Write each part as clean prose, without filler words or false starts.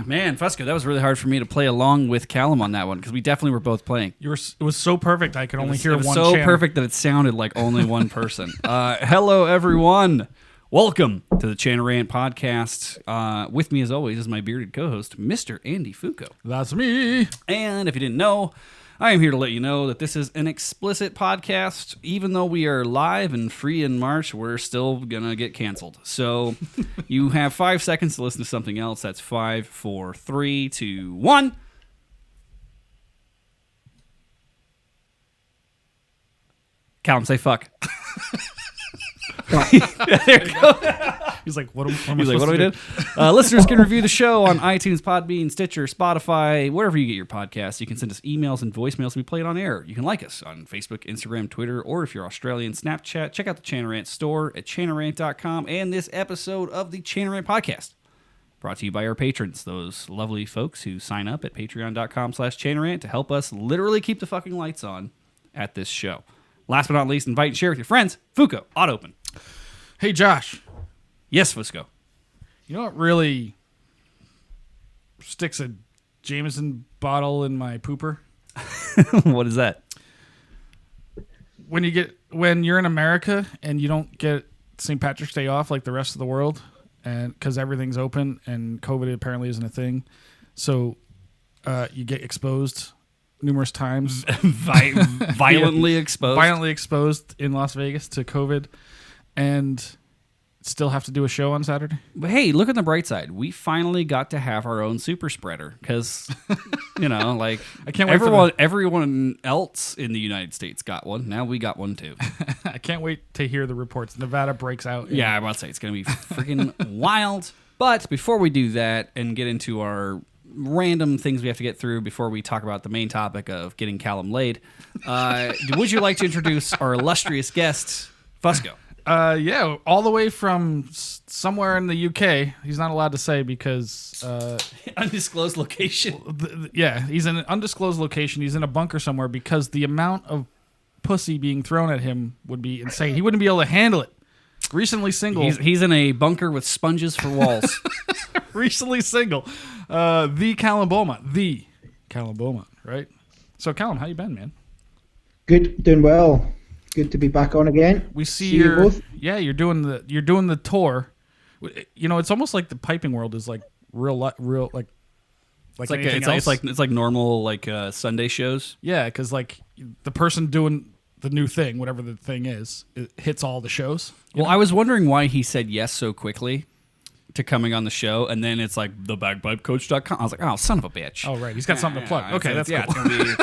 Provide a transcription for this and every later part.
Man, Fusco, that was really hard for me to play along with Callum on that one because we definitely were both playing. It was so perfect I could only hear one so channel. Perfect that it sounded like only one person. Hello, everyone. Welcome to the Chanarant Podcast. With me, as always, is my bearded co-host, Mr. Andy Fuco. That's me. And if you didn't know, I am here to let you know that this is an explicit podcast. Even though we are live and free in March, we're still going to get canceled. So you have 5 seconds to listen to something else. That's 5, 4, 3, 2, 1. Callum, say fuck. There you go. He's like, what am He's I like, what do we do? Listeners can review the show on iTunes, Podbean, Stitcher, Spotify, wherever you get your podcasts. You can send us emails and voicemails to be played on air. You can like us on Facebook, Instagram, Twitter, or if you're Australian, Snapchat. Check out the Chanarant store at chanarant.com and this episode of the Chanarant Podcast. Brought to you by our patrons, those lovely folks who sign up at patreon.com/Chanarant to help us literally keep the fucking lights on at this show. Last but not least, invite and share with your friends. Fuco, odd open. Hey, Josh. Yes, Fusco. You know what really sticks a Jameson bottle in my pooper? What is that? When you're in America and you don't get St. Patrick's Day off like the rest of the world, and because everything's open and COVID apparently isn't a thing, so you get exposed numerous times. Violently exposed. Violently exposed in Las Vegas to COVID, and still have to do a show on Saturday. But hey, look at the bright side. We finally got to have our own super spreader because, like I can't wait everyone else in the United States got one. Now we got one too. I can't wait to hear the reports. Nevada breaks out. Yeah, I'm about to say it's going to be freaking wild. But before we do that and get into our random things we have to get through before we talk about the main topic of getting Callum laid, would you like to introduce our illustrious guest, Fusco? Yeah, all the way from somewhere in the UK. He's not allowed to say because undisclosed location. Yeah, he's in an undisclosed location. He's in a bunker somewhere because the amount of pussy being thrown at him would be insane. He wouldn't be able to handle it. Recently single. He's in a bunker with sponges for walls. Recently single. The Callum Beaumont, right? So Callum, how you been, man? Good, doing well. Good to be back on again. We see you both. Yeah, you're doing the tour. You know, it's almost like the piping world is like real like it's like normal like Sunday shows. Yeah, because like the person doing the new thing, whatever the thing is, it hits all the shows. Well, I was wondering why he said yes so quickly to coming on the show, and then it's like thebagpipecoach.com. I was like, oh, son of a bitch. Oh, right. He's got something to plug. Okay, that's cool. It's gonna be.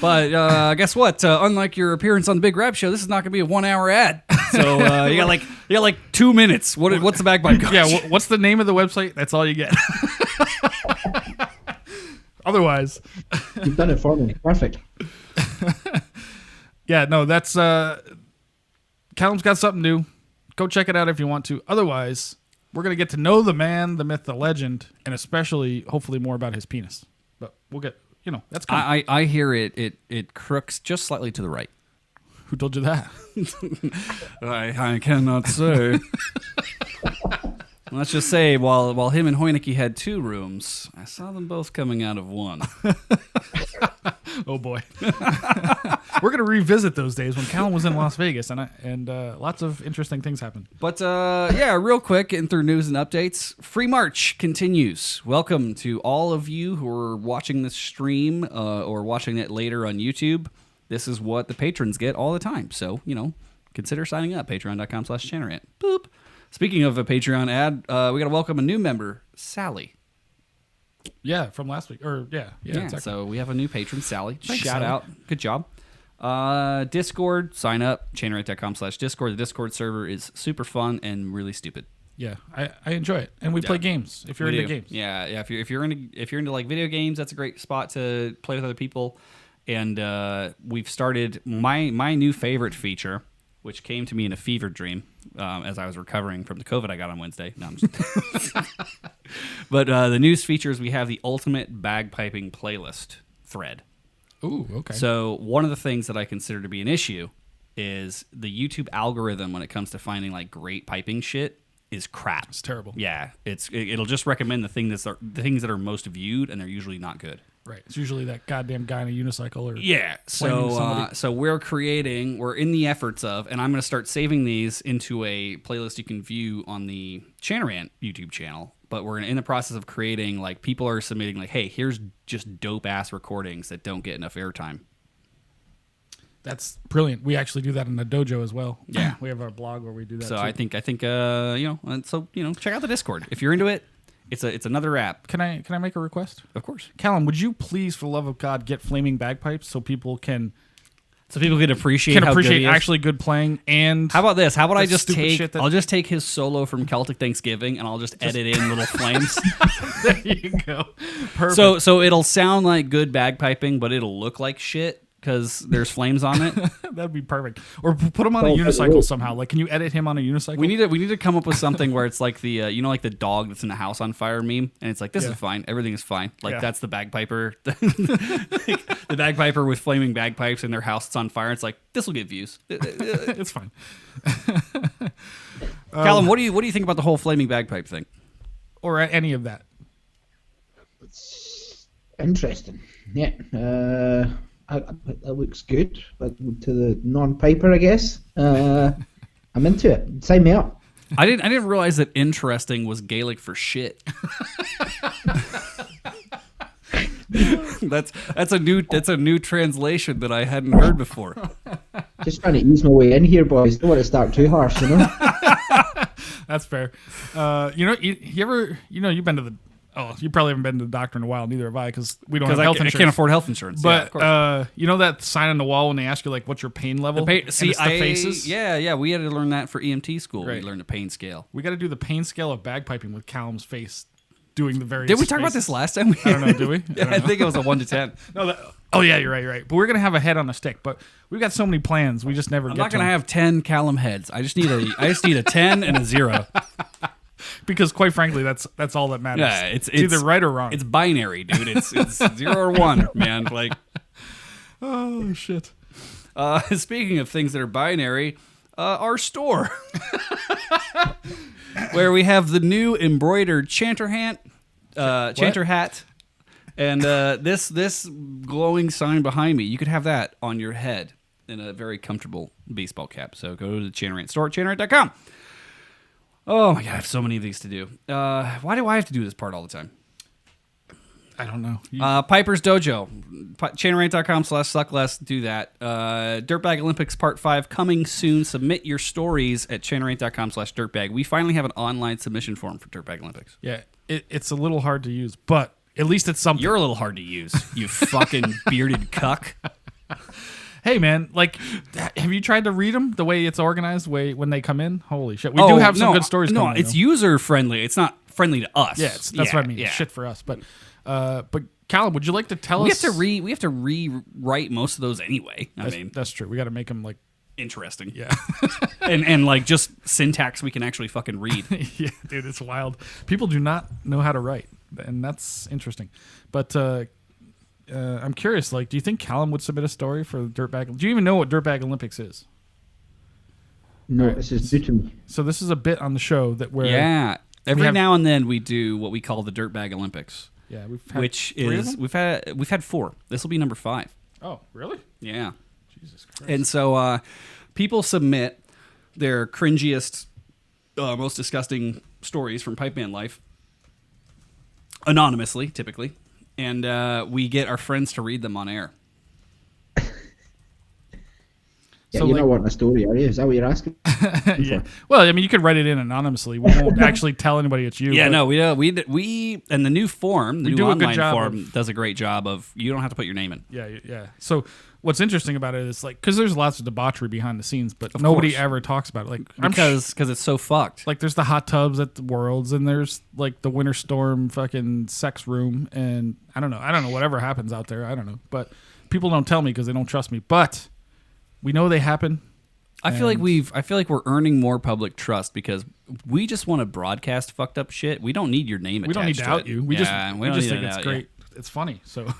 But guess what? Unlike your appearance on the Big Rap Show, this is not going to be a 1 hour ad. So you got like 2 minutes. What's the Bagpipe Coach? Yeah, what's the name of the website? That's all you get. Otherwise, you've done it for me. Perfect. Yeah, no, that's Callum's got something new. Go check it out if you want to. Otherwise, we're gonna get to know the man, the myth, the legend, and especially, hopefully, more about his penis. But we'll get. That's coming. I hear it crooks just slightly to the right. Who told you that? I cannot say. Let's just say while him and Hoyneke had 2 rooms, I saw them both coming out of one. Oh boy. We're gonna revisit those days when Callum was in Las Vegas, and lots of interesting things happened. But yeah, real quick, getting through news and updates. Free March continues. Welcome to all of you who are watching this stream or watching it later on YouTube. This is what the patrons get all the time. So, consider signing up. Patreon.com/Chanarant. Boop. Speaking of a Patreon ad, we got to welcome a new member, Sally. Yeah, from last week. Yeah, exactly. So we have a new patron, Sally. Thanks, Shout Sally. out. Good job. Discord, sign up. Chanarant.com/Discord. The Discord server is super fun and really stupid. Yeah, I enjoy it, and we play games. If you're into games, yeah. If you're into like video games, that's a great spot to play with other people. And we've started my new favorite feature, which came to me in a fever dream as I was recovering from the COVID I got on Wednesday. No, I'm just But the news features, we have the ultimate bagpiping playlist thread. Ooh, okay. So one of the things that I consider to be an issue is the YouTube algorithm when it comes to finding like great piping shit is crap. It's terrible. Yeah, it'll just recommend the things that are most viewed, and they're usually not good. Right. It's usually that goddamn guy in a unicycle or Yeah. So we're in the efforts of, and I'm going to start saving these into a playlist you can view on the Chanarant YouTube channel. But we're in the process of creating, like, people are submitting, like, hey, here's just dope ass recordings that don't get enough airtime. That's brilliant. We actually do that in the dojo as well. Yeah. We have our blog where we do that. So too. I think check out the Discord if you're into it. It's another app. Can I make a request? Of course. Callum, would you please, for the love of God, get flaming bagpipes so people can appreciate how good he is? actually good playing? And how about this? How about the I just stupid take shit that- I'll just take his solo from Celtic Thanksgiving and I'll just edit in little flames. there you go. Perfect. So it'll sound like good bagpiping, but it'll look like shit because there's flames on it. That'd be perfect. Or put him on a unicycle somehow. Like, can you edit him on a unicycle? We need to come up with something where it's like the like the dog that's in the house on fire meme, and it's like, this is fine, everything is fine. Like that's the bagpiper, the bagpiper with flaming bagpipes in their house that's on fire. It's like, this will get views. It's fine. Callum, what do you think about the whole flaming bagpipe thing, or any of that? It's interesting. Yeah. That looks good, but to the non-piper, I guess. I'm into it. Sign me up. I didn't realize that interesting was Gaelic for shit. that's a new translation that I hadn't heard before. Just trying to ease my way in here, boys. Don't want to start too harsh, you know. That's fair. You've been to the. Oh, you probably haven't been to the doctor in a while. Neither have I, because we don't have health insurance. I can't afford health insurance. But you know that sign on the wall when they ask you, like, what's your pain level? The faces. Yeah. We had to learn that for EMT school. Right. We learned a pain scale. We got to do the pain scale of bagpiping with Callum's face doing the various. Did we talk about faces. this last time? I don't know. Did we? I think it was a 1 to 10. No. Yeah, you're right. But we're gonna have a head on a stick. But we've got so many plans. We just never. I'm not gonna have 10 Callum heads. I just need a 10 and a 0. Because quite frankly, that's all that matters. Yeah, it's either right or wrong. It's binary, dude. It's 0 or 1, man. Like, oh shit. Speaking of things that are binary, our store, where we have the new embroidered chanter hat, and this glowing sign behind me. You could have that on your head in a very comfortable baseball cap. So go to the Chanarant store, chanarant.com. Oh my god, I have so many of these to do. Why do I have to do this part all the time? I don't know. Piper's Dojo. Chanarant.com/suckless. Do that. Dirtbag Olympics Part 5 coming soon. Submit your stories at chanarant.com/dirtbag. We finally have an online submission form for Dirtbag Olympics. Yeah, it's a little hard to use, but at least it's something. You're a little hard to use, you fucking bearded cuck. Hey man, like, have you tried to read them the way it's organized, when they come in? Holy shit, we do have some good stories. No, coming in, it's user friendly. It's not friendly to us. Yeah, that's what I mean. Yeah. Shit for us, but Callum, would you like to tell us? We have to rewrite most of those anyway. That's true. We got to make them like interesting. Yeah, and like just syntax we can actually fucking read. Yeah, dude, it's wild. People do not know how to write, and that's interesting. But I'm curious. Like, do you think Callum would submit a story for Dirtbag? Do you even know what Dirtbag Olympics is? No, this is new to me. So this is a bit on the show that we're every now and then we do what we call the Dirtbag Olympics. Yeah, we've had 4. This will be number 5. Oh, really? Yeah. Jesus Christ. And so people submit their cringiest, most disgusting stories from pipe band life anonymously, typically, and we get our friends to read them on air. Yeah, so you're not wanting a story, are you? Is that what you're asking? Yeah. Well, I mean, you could write it in anonymously. We won't actually tell anybody it's you. Yeah, no, we and the new form, the new online form, does a great job of, you don't have to put your name in. Yeah. So what's interesting about it is, like, because there's lots of debauchery behind the scenes, but nobody ever talks about it. Like, because it's so fucked. Like, there's the hot tubs at the Worlds, and there's like the Winter Storm fucking sex room, and I don't know whatever happens out there. I don't know, but people don't tell me because they don't trust me. But we know they happen. I feel like we're earning more public trust because we just want to broadcast fucked up shit. We don't need your name attached. We don't need to out you. We just think it's great. You. It's funny. So,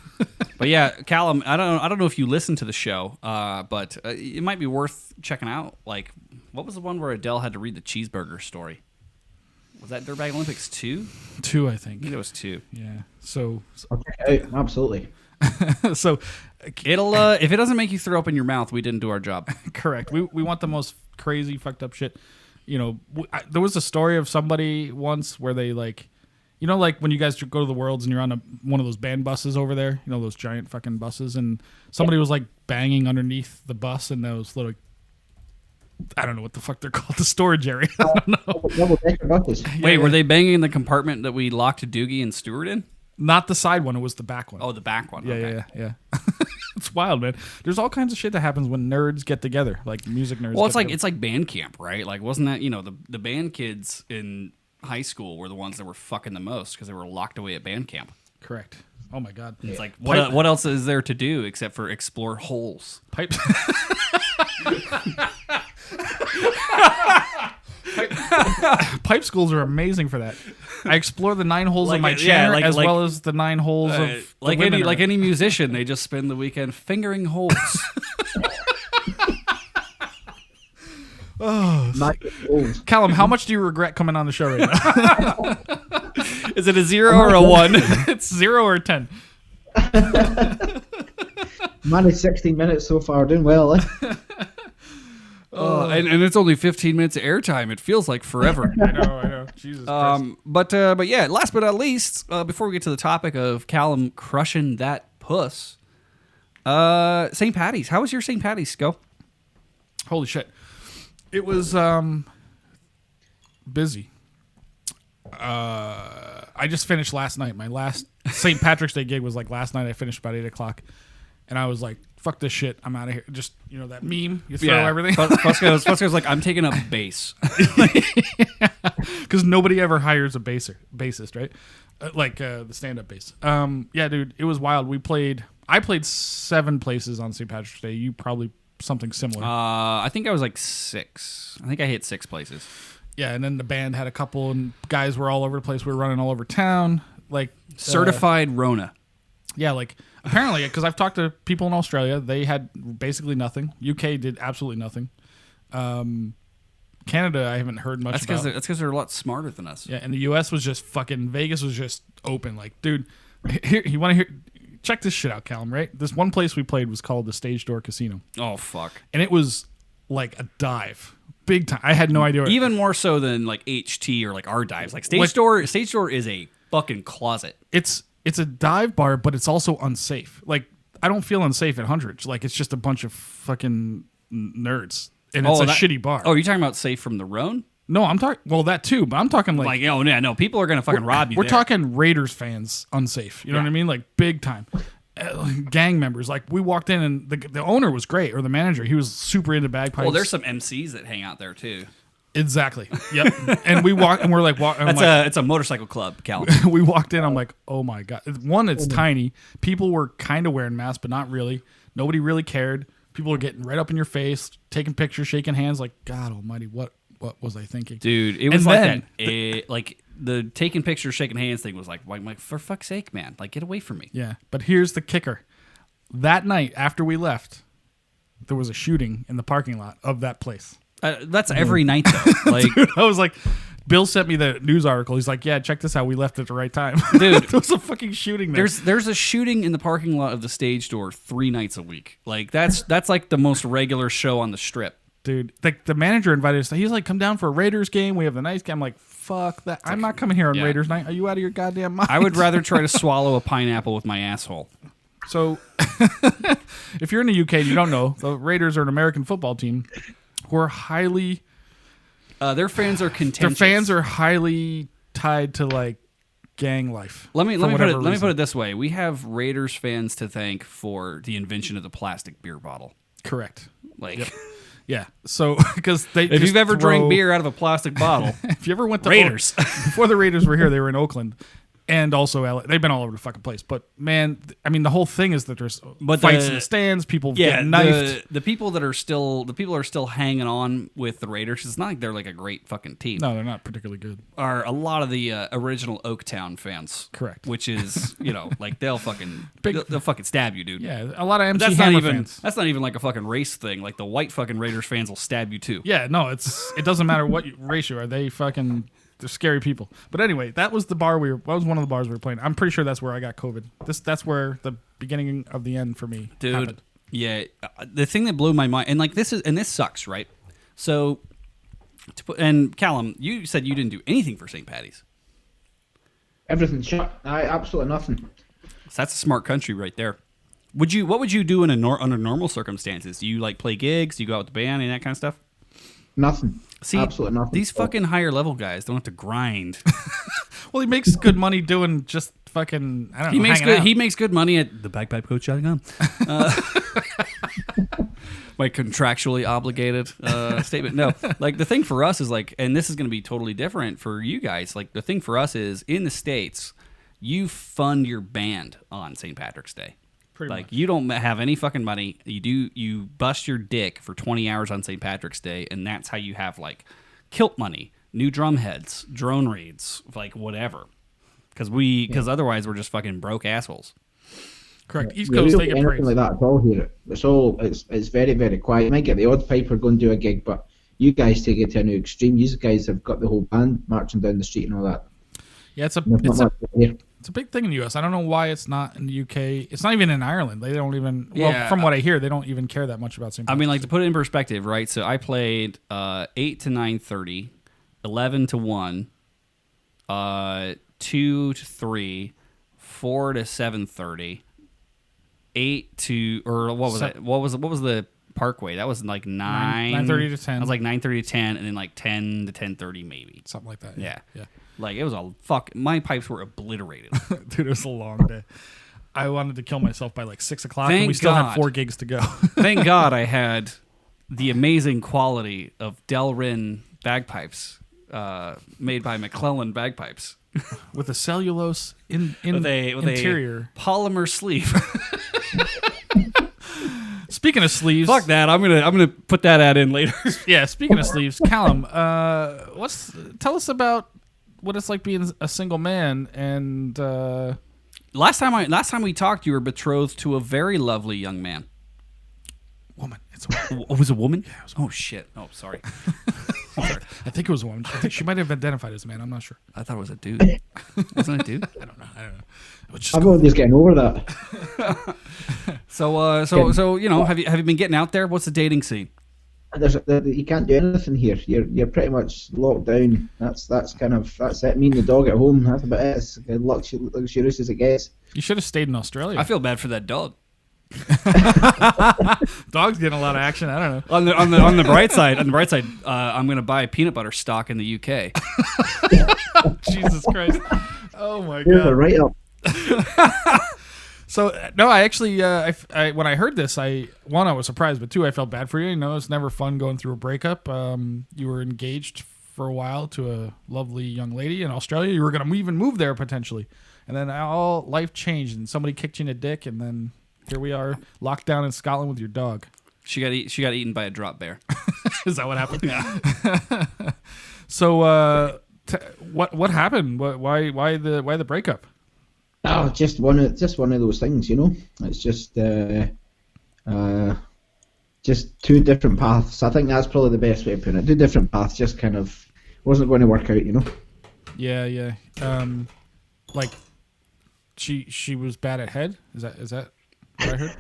but yeah, Callum, I don't know if you listen to the show, but it might be worth checking out. Like, what was the one where Adele had to read the cheeseburger story? Was that Dirtbag Olympics 2? 2, I I think. think it was 2. Yeah. So I'll check it out. Absolutely. so It'll if it doesn't make you throw up in your mouth, we didn't do our job. correct. We want the most crazy fucked up shit. You know, there was a story of somebody once where they like, you know, like when you guys go to the Worlds and you're on one of those band buses over there, you know, those giant fucking buses, and somebody was like banging underneath the bus in those little, I don't know what the fuck they're called, the storage area. I don't know. Double-decker buses. Wait, were they banging in the compartment that we locked Doogie and Stewart in? Not the side one, it was the back one. Oh, the back one. Yeah, okay. yeah. It's wild, man. There's all kinds of shit that happens when nerds get together, like music nerds. Well, get it's like band camp, right? Like, wasn't that, you know, the band kids in high school were the ones that were fucking the most because they were locked away at band camp. correct. Oh my god. It's like, what else is there to do except for explore holes? Pipes. Pipe schools are amazing for that. I explore the 9 holes of my chair as well as the 9 holes of like any musician. They just spend the weekend fingering holes. Callum, how much do you regret coming on the show right now? Is it a 0 or a 1? It's 0 or 10. Managed 16 minutes so far, doing well. Eh? And it's only 15 minutes of airtime. It feels like forever. I know. Jesus Christ. But yeah, last but not least, before we get to the topic of Callum crushing that puss, St. Patty's. How was your St. Patty's, Go? Holy shit. It was busy. I just finished last night. My last St. Patrick's Day gig was like last night. I finished about 8 o'clock. And I was like, fuck this shit. I'm out of here. Just, you know, that meme. You throw everything. Fusco's like, I'm taking up bass. Because nobody ever hires a bassist, right? The stand-up bass. Yeah, dude, it was wild. I played 7 places on St. Patrick's Day. You probably something similar. I think I was like 6. I think I hit 6 places. Yeah, and then the band had a couple, and guys were all over the place. We were running all over town. Like Certified Rona. Yeah, like apparently, because I've talked to people in Australia, they had basically nothing. UK did absolutely nothing. Canada, I haven't heard much about. That's because they're a lot smarter than us. Yeah, and the US was just fucking, Vegas was just open. Like, dude, here, you want to hear, check this shit out, Callum, right? This one place we played was called the Stage Door Casino. Oh, fuck. And it was like a dive. Big time. I had no idea. Even more so than like HT or like our dives. Like Stage Door is a fucking closet. It's a dive bar, but it's also unsafe. Like, I don't feel unsafe at Hundreds. Like, it's just a bunch of fucking nerds. And it's a shitty bar. Oh, are you talking about safe from the Rhone? No, I'm talking... Well, that too, but I'm talking like... oh, yeah, no. People are going to fucking rob you. We're talking Raiders fans unsafe. You know what I mean? Like, big time. Gang members. Like, we walked in and the owner was great, or the manager. He was super into bagpipes. Well, there's some MCs that hang out there, too. Exactly. Yep. And we walk, and we're like, it's a motorcycle club, Cal. We walked in. I'm like, oh my god. One, it's tiny. People were kind of wearing masks, but not really. Nobody really cared. People were getting right up in your face, taking pictures, shaking hands. Like, God Almighty, what was I thinking, dude? It was like the taking pictures, shaking hands thing was like, for fuck's sake, man! Like, get away from me. Yeah. But here's the kicker. That night after we left, there was a shooting in the parking lot of that place. That's every night, though. Like, dude, I was like, Bill sent me the news article. He's like, yeah, check this out. We left at the right time. Dude, there was a fucking shooting there. There's a shooting in the parking lot of the Stage Door 3 nights a week. Like, that's like the most regular show on the Strip. Dude, like the manager invited us. He's like, come down for a Raiders game. We have the nice game. I'm like, fuck that. I'm not coming here on Raiders night. Are you out of your goddamn mind? I would rather try to swallow a pineapple with my asshole. So, if you're in the UK and you don't know, the Raiders are an American football team who are highly... their fans are contentious. Their fans are highly tied to like gang life. Let me put it this way: we have Raiders fans to thank for the invention of the plastic beer bottle. Correct. Like, yep. Yeah. So because if you've ever drank beer out of a plastic bottle, if you ever went to Raiders before the Raiders were here, they were in Oakland. And also LA. They've been all over the fucking place. But, man, I mean, the whole thing is that there's fights in the stands, people getting knifed. The people are still hanging on with the Raiders. It's not like they're like a great fucking team. No, they're not particularly good. Are a lot of the original Oaktown fans. Correct. Which is, like, they'll fucking stab you, dude. Yeah, a lot of MC Hammer fans. That's not even like a fucking race thing. Like, the white fucking Raiders fans will stab you, too. Yeah, no, it doesn't matter what race you are. They fucking... They're scary people. But anyway, that was the bar that was one of the bars we were playing. I'm pretty sure that's where I got COVID. That's where the beginning of the end for me happened. Yeah, the thing that blew my mind, and like this sucks, right? So, and Callum, you said you didn't do anything for St. Paddy's. Everything's shut. Absolutely nothing. So that's a smart country right there. What would you do under normal circumstances? Do you like play gigs? Do you go out with the band and that kind of stuff? Nothing. See, absolutely nothing. These fucking higher level guys don't have to grind. Well, he makes good money doing just fucking. I don't know. He makes good money at thebagpipecoach.com. My contractually obligated statement. No, like the thing for us is like, and this is going to be totally different for you guys. Like the thing for us is in the States, you fund your band on St. Patrick's Day. Pretty like much. You don't have any fucking money. You bust your dick for 20 hours on St. Patrick's Day, and that's how you have like kilt money, new drum heads, drone reeds, like whatever. Because otherwise we're just fucking broke assholes. Correct. East Coast, they get praise. Like that at all here. It's very, very quiet. You might get the odd piper go and do a gig, but you guys take it to a new extreme. You guys have got the whole band marching down the street and all that. Yeah, it's a big thing in the U.S. I don't know why it's not in the U.K. It's not even in Ireland. They don't even. Well, from what I hear, they don't even care that much about St. Patrick's. I mean, like to put it in perspective, right? So I played 8 to 9:30, 11 to 1, 2 to 3, 4 to 7:30, 8 to what was it? What was the Parkway? That was like 9:30 to 10. I was like 9:30 to 10, and then like 10 to 10:30 maybe. Something like that. Yeah. Yeah. Like it was my pipes were obliterated. Dude, it was a long day. I wanted to kill myself by like 6 o'clock, and we Thank still God. had 4 gigs to go. Thank God I had the amazing quality of Delrin bagpipes made by MacLellan Bagpipes. With a cellulose interior. A polymer sleeve. Speaking of sleeves, Fuck that! I'm gonna put that ad in later. Yeah, speaking of sleeves, Callum, tell us about what it's like being a single man and. Last time we talked, you were betrothed to a very lovely young man. Woman, it's a woman. Oh, it was a woman? Yeah, it was a woman. Oh shit! Oh, sorry. I think it was a woman. I think she might have identified as a man. I'm not sure. I thought it was a dude. Wasn't it a dude? I don't know. I'm just getting over that. So you know, have you been getting out there? What's the dating scene? You can't do anything here. You're pretty much locked down. That's it. Me and the dog at home. That's about it. It's as luxurious as it gets. You should have stayed in Australia. I feel bad for that dog. Dog's getting a lot of action. I don't know. On the bright side, I'm gonna buy peanut butter stock in the UK. Jesus Christ! Oh my Here's God! a write up. So no, I actually, when I heard this, I was surprised, but 2, I felt bad for you. You know, it's never fun going through a breakup. You were engaged for a while to a lovely young lady in Australia. You were going to even move there potentially, and then all life changed, and somebody kicked you in the dick, and then here we are, locked down in Scotland with your dog. She got eaten by a drop bear. Is that what happened? Yeah. So, what happened? Why the breakup? Oh, just one of those things, you know. It's just 2 different paths. I think that's probably the best way to put it. 2 different paths, just kind of wasn't going to work out, you know. Yeah. Like she was bad at head. Is that what I heard?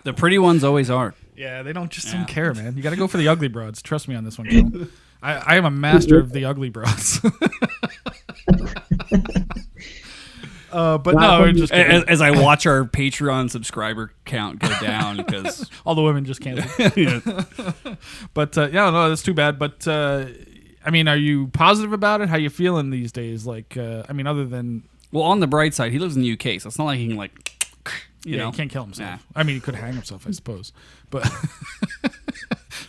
The pretty ones always are. Yeah, they don't care, man. You got to go for the ugly broads. Trust me on this one, Callum. I am a master of the ugly broads. But no, just as I watch our Patreon subscriber count go down because all the women just canceled. Yeah. But no, that's too bad. But I mean, are you positive about it? How you feeling these days? Like, I mean, other than on the bright side, he lives in the UK, so it's not like he can you know, he can't kill himself. Yeah. I mean, he could hang himself, I suppose, but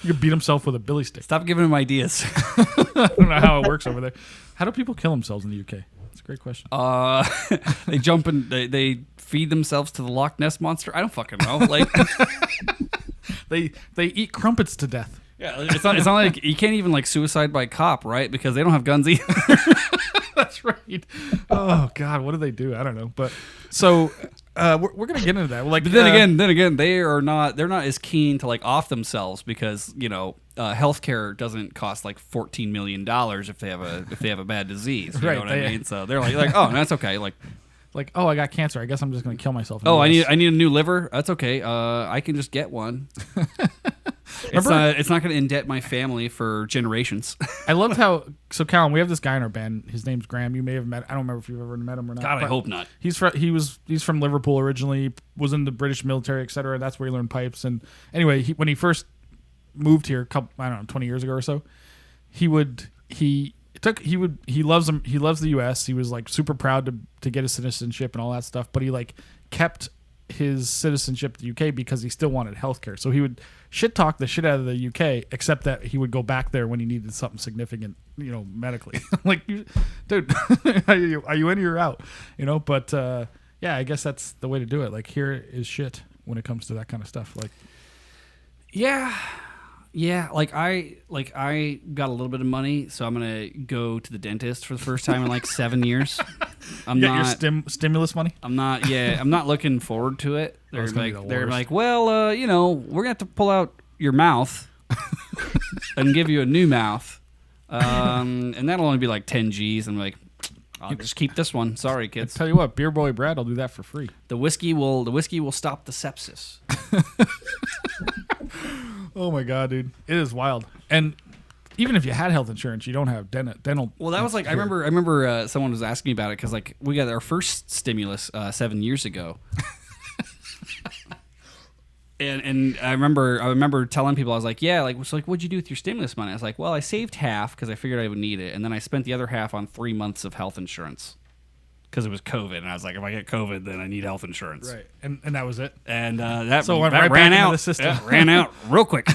you could beat himself with a billy stick. Stop giving him ideas. I don't know how it works over there. How do people kill themselves in the UK? That's a great question. They jump and they feed themselves to the Loch Ness monster. I don't fucking know. Like they eat crumpets to death. Yeah, it's not like you can't even like suicide by cop, right? Because they don't have guns either. That's right. Oh God, what do they do? I don't know. But so we're gonna get into that. Like, but then again, they're not as keen to like off themselves because you know healthcare doesn't cost like $14 million if they have a bad disease. You Right, know what I mean? So they're like, oh, that's okay. Like, oh, I got cancer. I guess I'm just going to kill myself. Oh, I need a new liver. That's okay. I can just get one. It's not going to indebt my family for generations. I loved how. So, Callum, we have this guy in our band. His name's Graham. You may have met. I don't remember if you've ever met him or not. God, I hope not. He's from Liverpool originally. Was in the British military, etc. That's where he learned pipes. And anyway, when he first moved here, 20 years ago or so, he loves the U.S. He was like super proud to get his citizenship and all that stuff. But he like kept his citizenship to the UK because he still wanted healthcare. So he would shit talk the shit out of the UK, except that he would go back there when he needed something significant, medically. Like, dude, are you in or you're out? But yeah, I guess that's the way to do it. Like, here is shit when it comes to that kind of stuff. Like, yeah. Like I got a little bit of money, so I'm gonna go to the dentist for the first time in like 7 years. I'm not your stimulus money. I'm not looking forward to it. They're like, well, we're gonna have to pull out your mouth and give you a new mouth, and that'll only be like 10 G's. I'm like, I'll just keep this one. Sorry, kids. I tell you what, Beer Boy Brad will do that for free. The whiskey will stop the sepsis. Oh my god, dude, it is wild. And even if you had health insurance, you don't have dental. Well, that was like, I remember someone was asking me about it because like we got our first stimulus 7 years ago. And I remember telling people, I was like, yeah, like, so like, what'd you do with your stimulus money? I was like, well, I saved half because I figured I would need it, and then I spent the other half on 3 months of health insurance because it was COVID, and I was like, if I get COVID, then I need health insurance. Right, and that was it. And that right ran back out. into the system. Yeah, ran out real quick.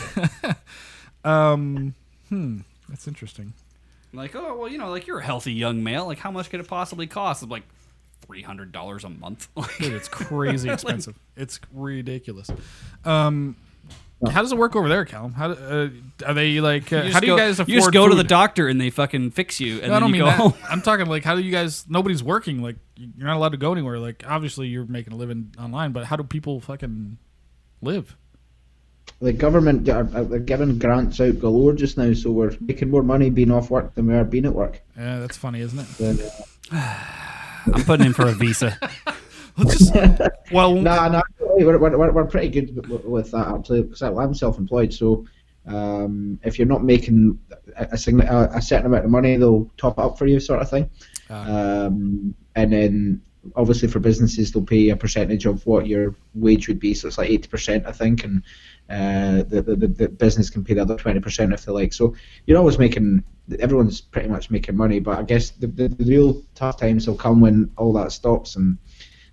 That's interesting. Like, oh well, like you're a healthy young male. Like, how much could it possibly cost? I'm like, $300 a month. Dude, it's crazy expensive. It's ridiculous. How does it work over there, Callum? How are they like? How do you guys afford? You just go food? to the doctor and they fucking fix you, and then you go that. home. I'm talking like, how do you guys? Nobody's working. Like, you're not allowed to go anywhere. Like, obviously you're making a living online, but how do people fucking live? The government are giving grants out galore just now, so we're making more money being off work than we are being at work. Yeah, that's funny, isn't it? Then, I'm putting in for a visa. No, we're pretty good with that actually, because I'm self-employed. So if you're not making a certain amount of money, they'll top it up for you, sort of thing. And then obviously for businesses, they'll pay a percentage of what your wage would be. So it's like 80%, I think, and the business can pay the other 20% if they like. So you're always making. Everyone's pretty much making money, but I guess the real tough times will come when all that stops and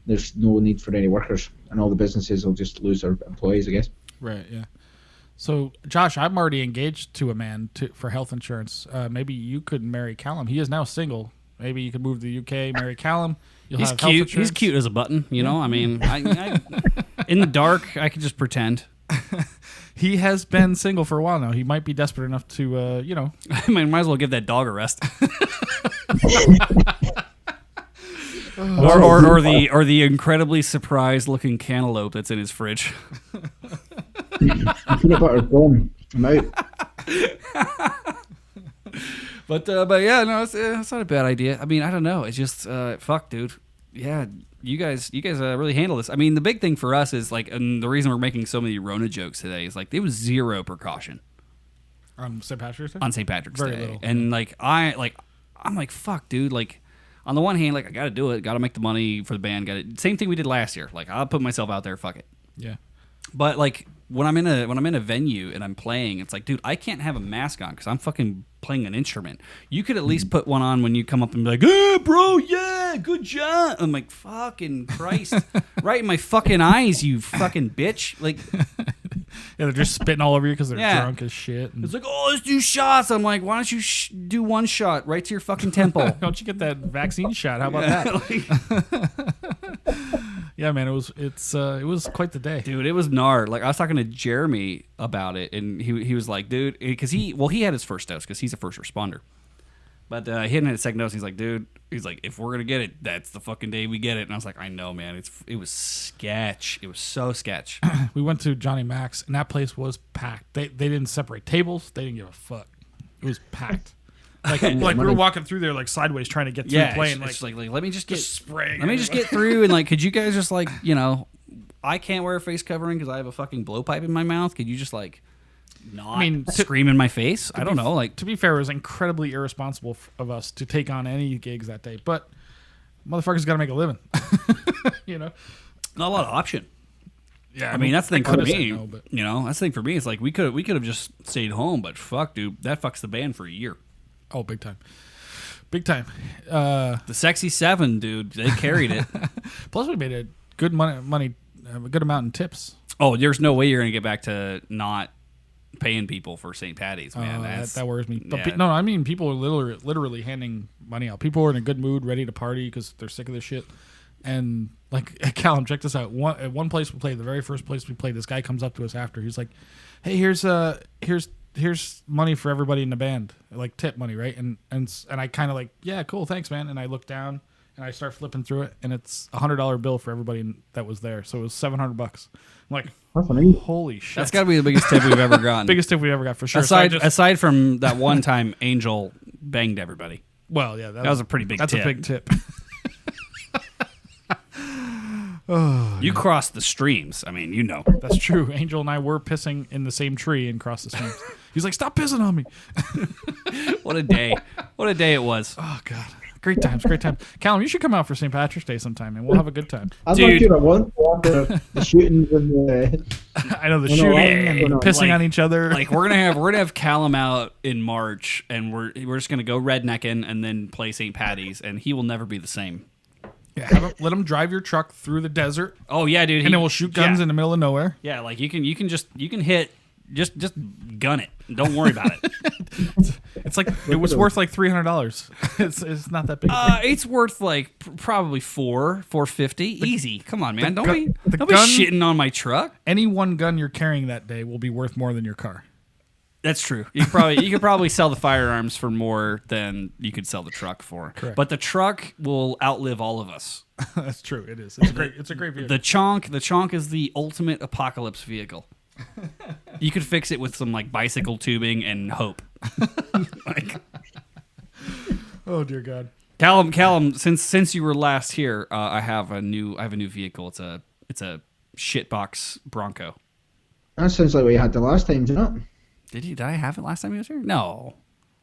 there's no need for any workers, and all the businesses will just lose their employees, I guess. Right, yeah. So, Josh, I'm already engaged to a man for health insurance. Maybe you could marry Callum. He is now single. Maybe you could move to the UK, marry Callum. He's cute. He's cute as a button, I mean, I in the dark, I could just pretend. He has been single for a while now. He might be desperate enough to, I might as well give that dog a rest. or the incredibly surprised looking cantaloupe that's in his fridge. Peanut butter's gone. I'm out. But yeah, no, it's not a bad idea. I mean, I don't know. It's just fuck, dude. Yeah, you guys really handle this. I mean, the big thing for us is like, and the reason we're making so many Rona jokes today is like there was zero precaution on St. Patrick's Day. On St. Patrick's Very Day, little. and I'm like, fuck, dude. Like, on the one hand, like I got to do it, got to make the money for the band. Got it. Same thing we did last year. Like, I'll put myself out there. Fuck it. Yeah. But like when I'm in a venue and I'm playing, it's like, dude, I can't have a mask on because I'm fucking playing an instrument. You could at least put one on when you come up and be like, "Hey, bro, yeah, good job." I'm like, fucking Christ, right in my fucking eyes, you fucking bitch. Like, yeah, they're just spitting all over you because they're drunk as shit. It's like, oh, let's do shots. I'm like, why don't you do one shot right to your fucking temple? Don't you get that vaccine shot? How about that? Yeah, man, it was quite the day, dude. It was gnarly. Like, I was talking to Jeremy about it, and he was like, dude, because he had his first dose because he's a first responder, But he hadn't had a second dose. He's like, dude, he's like, if we're gonna get it, that's the fucking day we get it. And I was like, I know, man. It was sketch. It was so sketch. We went to Johnny Mac's, and that place was packed. They didn't separate tables. They didn't give a fuck. It was packed. Like we were walking through there like sideways trying to get through the plane. It's like let me just get spraying. Let me just get through and like, could you guys just like, you know, I can't wear a face covering because I have a fucking blowpipe in my mouth. Could you just like not scream in my face? I don't know. Like, to be fair, it was incredibly irresponsible of us to take on any gigs that day. But motherfuckers got to make a living. You know, not a lot of option. Yeah, I mean that's the thing for me. No, but. You know, that's the thing for me. It's like we could have just stayed home, but fuck, dude, that fucks the band for a year. Oh, big time. Big time. The Sexy Seven, dude, they carried it. Plus, we made a good money, a good amount in tips. Oh, there's no way you're gonna get back to not paying people for St. Patty's, man. That worries me. But yeah. no, I mean people are literally handing money out. People are in a good mood, ready to party because they're sick of this shit. And like, Callum, check this out. At one place we played, the very first place we played, this guy comes up to us after. He's like, "Hey, here's money for everybody in the band, like tip money, right?" And I kind of like, "Yeah, cool, thanks, man." And I look down and I start flipping through it, and it's $100 bill for everybody that was there. So it was $700. I'm like, holy shit! That's got to be the biggest tip we've ever gotten. Biggest tip we ever got for sure. Aside from that one time, Angel banged everybody. Well, yeah, that was a pretty big tip. That's a big tip. You crossed the streams. I mean, you know. That's true. Angel and I were pissing in the same tree and crossed the streams. He's like, "Stop pissing on me." What a day. What a day it was. Oh, God. Great times, great times. Callum, you should come out for St. Patrick's Day sometime, and we'll have a good time. I'm not sure at one point the shootings and the... I know, the shooting and pissing on each other. Like, we're gonna have Callum out in March, and we're just gonna go rednecking and then play St. Patty's, and he will never be the same. Yeah, let him drive your truck through the desert. Oh yeah, dude. And then we'll shoot guns in the middle of nowhere. Yeah, like you can hit, just gun it. Don't worry about it. It's like it was worth like $300. It's not that big. It's worth like probably $450 easy. Come on, man. Don't be gun, shitting on my truck. Any one gun you're carrying that day will be worth more than your car. That's true. You could probably sell the firearms for more than you could sell the truck for. Correct. But the truck will outlive all of us. That's true. It is. It's a great vehicle. The chonk is the ultimate apocalypse vehicle. You could fix it with some like bicycle tubing and hope. Oh dear God. Callum, since you were last here, I have a new vehicle. It's a shitbox Bronco. That sounds like what you had the last time, didn't it? Did I have it last time you was here? No,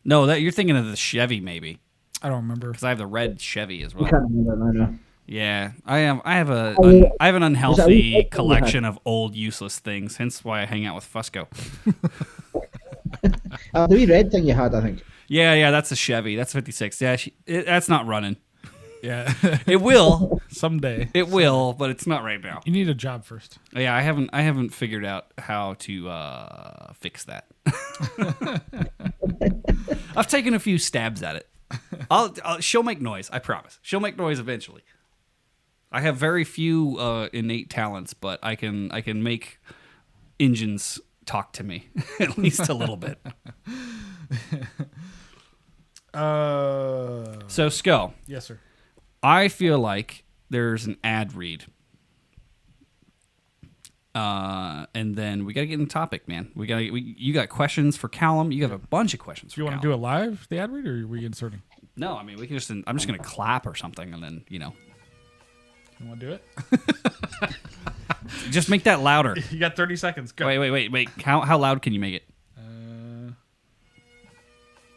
that you're thinking of the Chevy, maybe. I don't remember because I have the red Chevy as well. I can't remember now. Yeah, I have an unhealthy collection of old useless things. Hence why I hang out with Fusco. The wee red thing you had, I think. Yeah, that's a Chevy. That's 56. Yeah, that's not running. Yeah, it will someday. It will, but it's not right now. You need a job first. Yeah, I haven't figured out how to fix that. I've taken a few stabs at it. She'll make noise. I promise. She'll make noise eventually. I have very few innate talents, but I can make engines talk to me at least a little bit. So, Sco. Yes, sir. I feel like there's an ad read. And then we got to get in the topic, man. You got questions for Callum. You have a bunch of questions for Callum. You want to do it live, the ad read, or are we inserting? No, I mean, we can just. I'm just going to clap or something, and then, You want to do it? Just make that louder. You got 30 seconds. Go. Wait. How loud can you make it?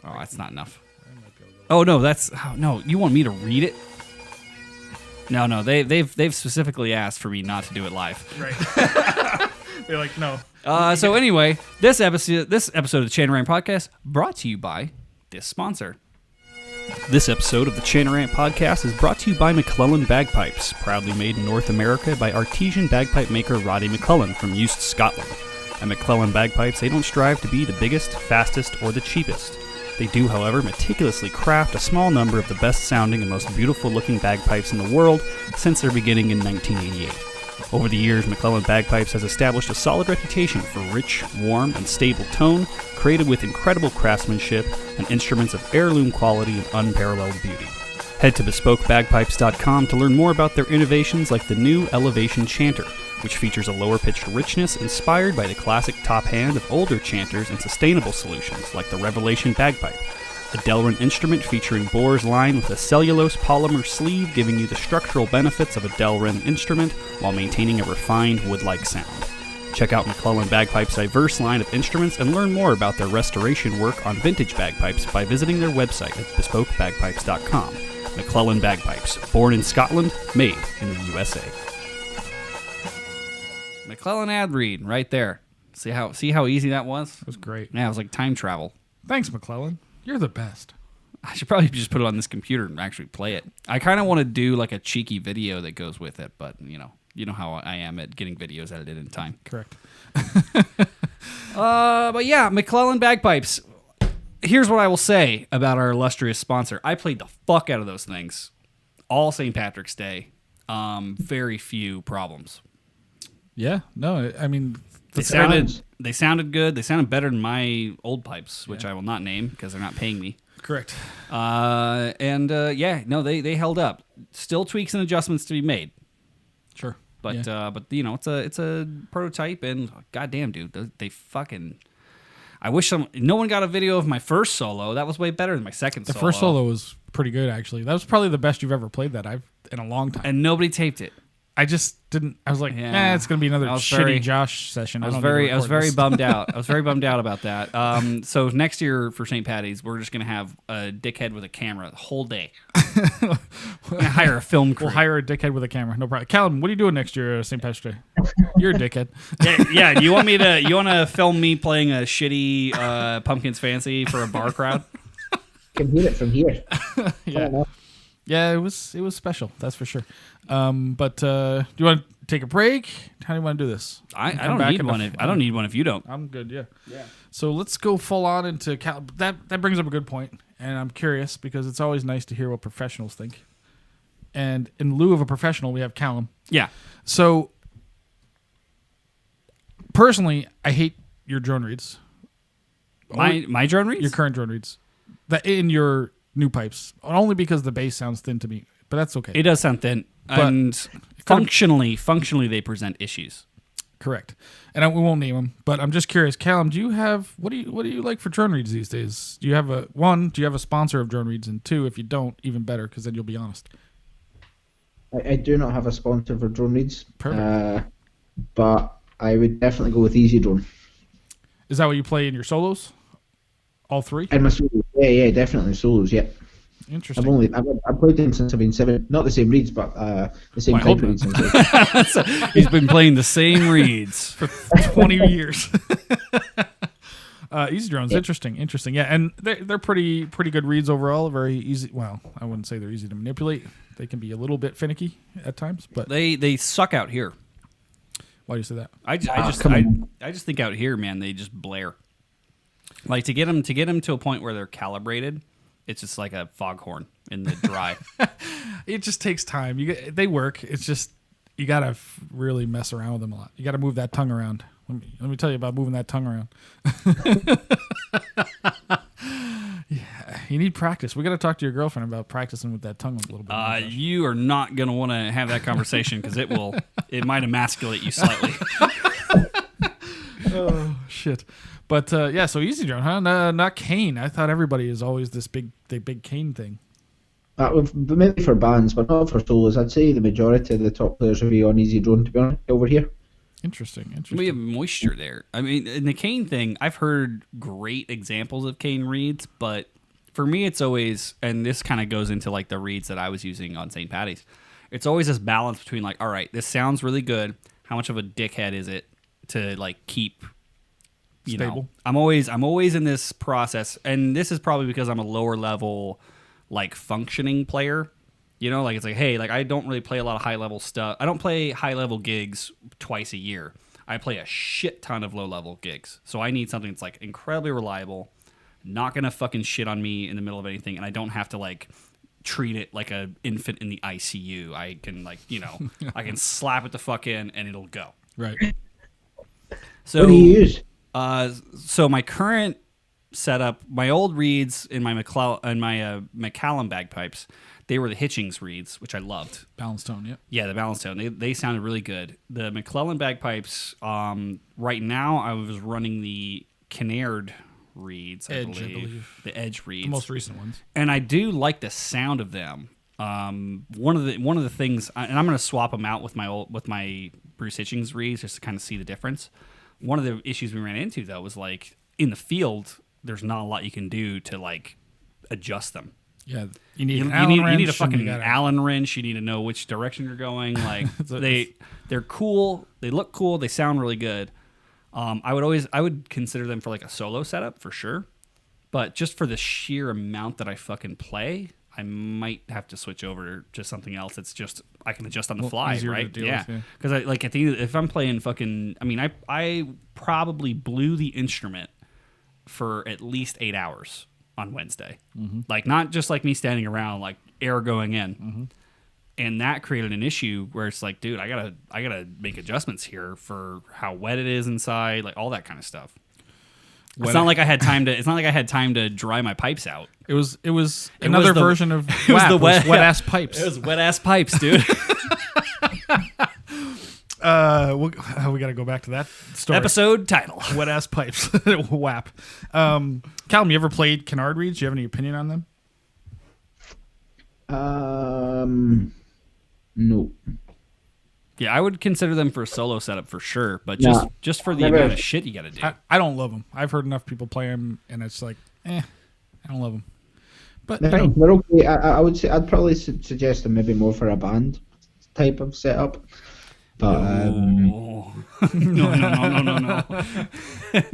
Oh, that's not enough. Oh no, no. You want me to read it? No. They've specifically asked for me not to do it live. Right. They're like, no. So anyway, this episode of the Chanarant Podcast brought to you by this sponsor. This episode of the Chanarant Podcast is brought to you by MacLellan Bagpipes, proudly made in North America by artesian bagpipe maker Roddy MacLellan from Eust, Scotland. At MacLellan Bagpipes, they don't strive to be the biggest, fastest, or the cheapest. They do, however, meticulously craft a small number of the best-sounding and most beautiful-looking bagpipes in the world since their beginning in 1988. Over the years, MacLellan Bagpipes has established a solid reputation for rich, warm, and stable tone, created with incredible craftsmanship and instruments of heirloom quality and unparalleled beauty. Head to BespokeBagpipes.com to learn more about their innovations like the new Elevation Chanter, which features a lower-pitched richness inspired by the classic top hand of older chanters and sustainable solutions like the Revelation Bagpipe, a Delrin instrument featuring bores lined with a cellulose polymer sleeve giving you the structural benefits of a Delrin instrument while maintaining a refined wood-like sound. Check out MacLellan Bagpipes' diverse line of instruments and learn more about their restoration work on vintage bagpipes by visiting their website at BespokeBagpipes.com. MacLellan Bagpipes, born in Scotland, made in the USA. MacLellan ad read right there. See how easy that was? It was great. Yeah, it was like time travel. Thanks, MacLellan. You're the best. I should probably just put it on this computer and actually play it. I kind of want to do like a cheeky video that goes with it, but you know how I am at getting videos edited in time. Correct. But yeah, MacLellan Bagpipes. Here's what I will say about our illustrious sponsor. I played the fuck out of those things all St. Patrick's Day. Very few problems. Yeah. No, I mean, They sounded good. They sounded better than my old pipes, which I will not name because they're not paying me. correct. They held up. Still tweaks and adjustments to be made. Sure. But it's a prototype, and goddamn, dude, they fucking. I wish no one got a video of my first solo. That was way better than my second solo. The first solo was pretty good, actually. That was probably the best you've ever played in a long time. And nobody taped it. I just didn't. I was like, it's going to be another shitty Josh session. I was very bummed out. I was very bummed out about that. So next year for St. Patty's, we're just going to have a dickhead with a camera the whole day. We're going to hire a film crew. We'll hire a dickhead with a camera. No problem. Callum, what are you doing next year, St. Patrick's Day? You're a dickhead. Yeah. You want to film me playing a shitty Pumpkins Fancy for a bar crowd? Can hear it from here. Yeah, it was special. That's for sure. But do you want to take a break? How do you want to do this? I don't need one. I don't need one if you don't. I'm good. Yeah. So let's go full on into that brings up a good point, and I'm curious because it's always nice to hear what professionals think. And in lieu of a professional, we have Callum. Yeah. So personally, I hate your drone reads. My drone reads? Your current drone reads. That in your new pipes, only because the bass sounds thin to me, but that's okay. It does sound thin, and functionally they present issues. Correct, and we won't name them, but I'm just curious, Callum, do you have what do you like for drone reads these days? Do you have a sponsor of drone reads, and two, if you don't, even better, because then you'll be honest. I do not have a sponsor for drone reads. Perfect. But I would definitely go with Easy Drone. Is that what you play in your solos? All three? And my solos, yeah, definitely solos, yeah. Interesting. I've played them since I've been 7. Not the same reads, but the same type of reads. He's been playing the same reads for 20 years. Easy Drone's interesting. Yeah, and they're pretty good reads overall. Very easy. Well, I wouldn't say they're easy to manipulate. They can be a little bit finicky at times, but they suck out here. Why do you say that? I just think out here, man, they just blare. Like to get them to a point where they're calibrated, it's just like a foghorn in the dry. It just takes time. They work. It's just you gotta really mess around with them a lot. You gotta move that tongue around. Let me tell you about moving that tongue around. Yeah, you need practice. We got to talk to your girlfriend about practicing with that tongue a little bit. You are not going to want to have that conversation because it might emasculate you slightly. Oh shit! But so Easy Drone, huh? Not Kane. I thought everybody is always the big Kane thing. Maybe for bands, but not for solos. I'd say the majority of the top players will be on Easy Drone, to be honest, over here. Interesting. We have moisture there. I mean, in the Kane thing, I've heard great examples of Kane reeds, but for me, it's always, and this kind of goes into like the reeds that I was using on St. Patty's. It's always this balance between like, all right, this sounds really good. How much of a dickhead is it to like keep, stable? I'm always in this process, and this is probably because I'm a lower level, like functioning player. Like it's like, hey, like I don't really play a lot of high level stuff. I don't play high level gigs twice a year. I play a shit ton of low level gigs. So I need something that's like incredibly reliable, not gonna fucking shit on me in the middle of anything, and I don't have to like treat it like an infant in the ICU. I can I can slap it the fuck in and it'll go. Right. So what do you use? So my current setup, my old reeds in my MacLellan Bagpipes, they were the Hitchings reeds, which I loved. Balance tone, yeah. Yeah, the balance tone. They sounded really good. The MacLellan Bagpipes, right now I was running the Kinnaird reeds, I believe. The Edge reeds. The most recent ones. And I do like the sound of them. One of the things, and I'm going to swap them out with my Bruce Hitchings reeds just to kind of see the difference. One of the issues we ran into though was like in the field, there's not a lot you can do to like adjust them. Yeah, you need a fucking Allen wrench. You need to know which direction you're going. Like they're cool. They look cool. They sound really good. I would consider them for like a solo setup for sure, but just for the sheer amount that I fucking play, I might have to switch over to something else. It's just I can adjust on the fly, right? Yeah, because I like at the end, if I'm playing fucking, I mean, I probably blew the instrument for at least 8 hours on Wednesday, like not just like me standing around, like air going in. And that created an issue where it's like, dude, I gotta make adjustments here for how wet it is inside, like all that kind of stuff. It's not like I had time to dry my pipes out. It was another version of it was the wet ass pipes. It was wet ass pipes, dude. We got to go back to that story. Episode title: Wet ass pipes. WAP. Callum, you ever played Kinnaird reeds? Do you have any opinion on them? No. Yeah, I would consider them for a solo setup for sure, but just for the amount of shit you got to do. I don't love them. I've heard enough people play them, and it's like, I don't love them. But they're okay. I would say I'd probably suggest them maybe more for a band type of setup. But no.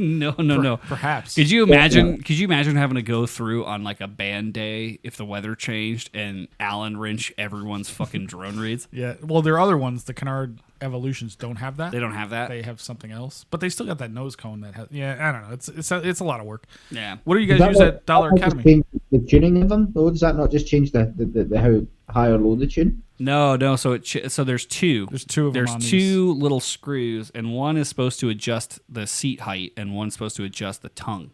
No. Perhaps. Could you imagine having to go through on like a band day if the weather changed and Allen wrench everyone's fucking drone reeds? Yeah. Well, there are other ones. The Kinnaird Evolutions don't have that. They don't have that. They have something else, but they still got that nose cone that has. Yeah, I don't know. It's a lot of work. Yeah. What do you guys use at Dollar Academy? The tuning of them, though, does that not just change the how high or low the tune? No. So there's two. There's two of them. There's two little screws, and one is supposed to adjust the seat height, and one's supposed to adjust the tongue.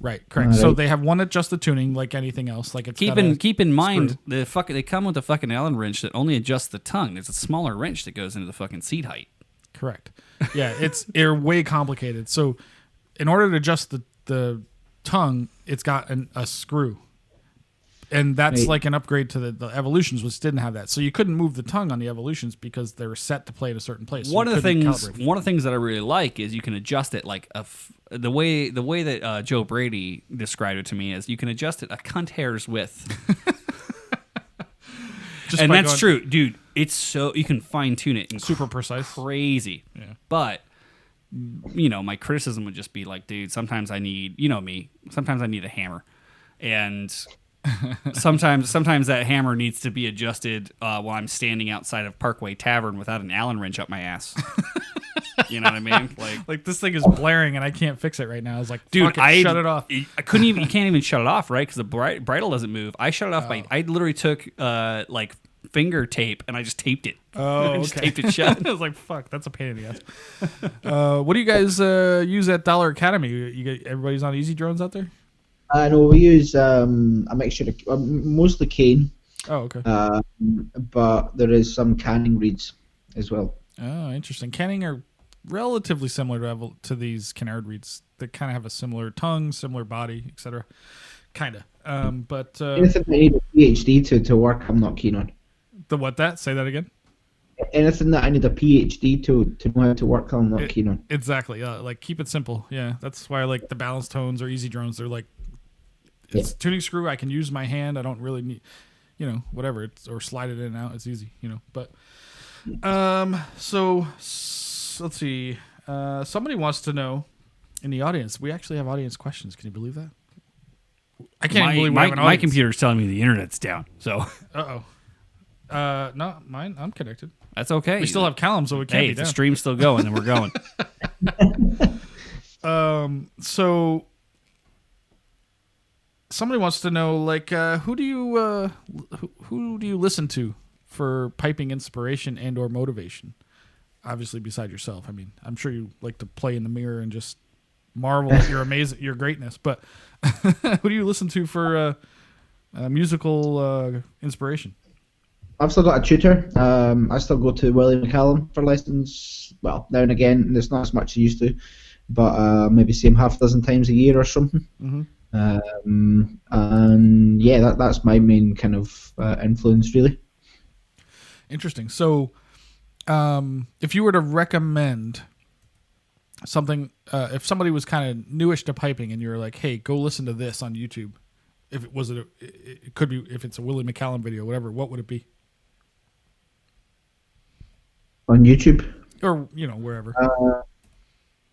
Right, correct. Right. So they have one adjust the tuning like anything else. Like it's keep in mind they come with a fucking Allen wrench that only adjusts the tongue. There's a smaller wrench that goes into the fucking seat height. Correct. Yeah, they're way complicated. So in order to adjust the tongue, it's got a screw. And that's like an upgrade to the Evolutions, which didn't have that. So you couldn't move the tongue on the Evolutions because they were set to play at a certain place. So one of the things that I really like is you can adjust it like the way that Joe Brady described it to me is you can adjust it a cunt hair's width. And that's true, dude. It's so you can fine tune it and super precise, crazy. Yeah. But my criticism would just be like, dude, sometimes I need, sometimes I need a hammer, and sometimes that hammer needs to be adjusted while I'm standing outside of Parkway Tavern without an Allen wrench up my ass. You know what I mean? Like this thing is blaring and I can't fix it right now. I was like, dude, shut it off. I couldn't even. You can't even shut it off, right? Because the bridle doesn't move. I shut it off by. I literally took like finger tape and I just taped it. Oh, just taped it shut. I was like, fuck, that's a pain in the ass. What do you guys use at Dollar Academy? Everybody's on Easy Drones out there? No, we use a mixture of mostly cane. Oh, okay. But there is some canning reeds as well. Oh, interesting. Canning are relatively similar to these Kinnaird reeds. They kind of have a similar tongue, similar body, etc. Kind of. But anything that I need a PhD to work, I'm not keen on. The what that? Say that again. Anything that I need a PhD to know how to work, I'm not keen on. Exactly. Like keep it simple. Yeah, that's why I like the balance tones or Easy Drones. They're like it's tuning screw. I can use my hand. I don't really need, whatever. Or slide it in and out. It's easy, But so let's see. Somebody wants to know in the audience. We actually have audience questions. Can you believe that? I can't even believe we have an audience. My computer's telling me the internet's down. So. No, mine. I'm connected. That's okay. We still have Callum, so we can't be down. The stream's still going, and we're going. So somebody wants to know, like, who do you listen to for piping inspiration and or motivation? Obviously, beside yourself. I mean, I'm sure you like to play in the mirror and just marvel at your greatness. But who do you listen to for musical inspiration? I've still got a tutor. I still go to Willie McCallum for lessons. Well, now and again, there's not as much as used to, but maybe see him half a dozen times a year or something. Mm-hmm. And yeah, that's my main kind of influence, really. Interesting. So, if you were to recommend something, if somebody was kind of newish to piping, and you were like, "Hey, go listen to this on YouTube," it could be if it's a Willie McCallum video, whatever. What would it be? On YouTube, or wherever,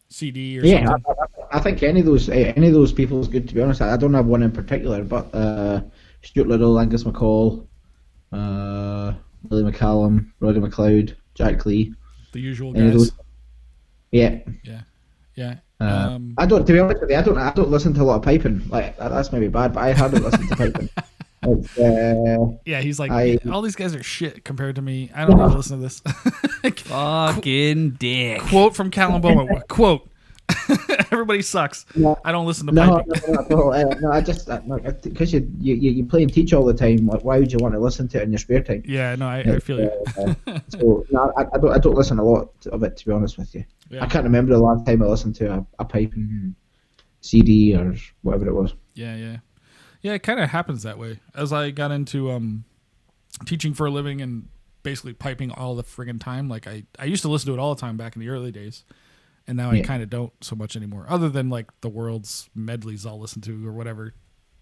CD or something. I think any of those people is good. To be honest, I don't have one in particular, but Stuart Little, Angus McCall, Willie McCallum, Roddy McLeod, Jack Lee, the usual guys. Yeah. I don't. To be honest with you, I don't listen to a lot of piping. Like that's maybe bad, but I hardly listen to piping. He's like, all these guys are shit compared to me. I don't need to listen to this. Fucking dick. Quote from Callum Beaumont. Quote. Everybody sucks. No, I don't listen to piping. No, I just because you play and teach all the time. Like, why would you want to listen to it in your spare time? Yeah, no, I feel you. So no, I don't listen a lot of it, to be honest with you. Yeah. I can't remember the last time I listened to a piping CD or whatever it was. Yeah. It kind of happens that way. As I got into teaching for a living and basically piping all the friggin' time, like I used to listen to it all the time back in the early days, and now I kind of don't so much anymore. Other than like the world's medleys I'll listen to or whatever,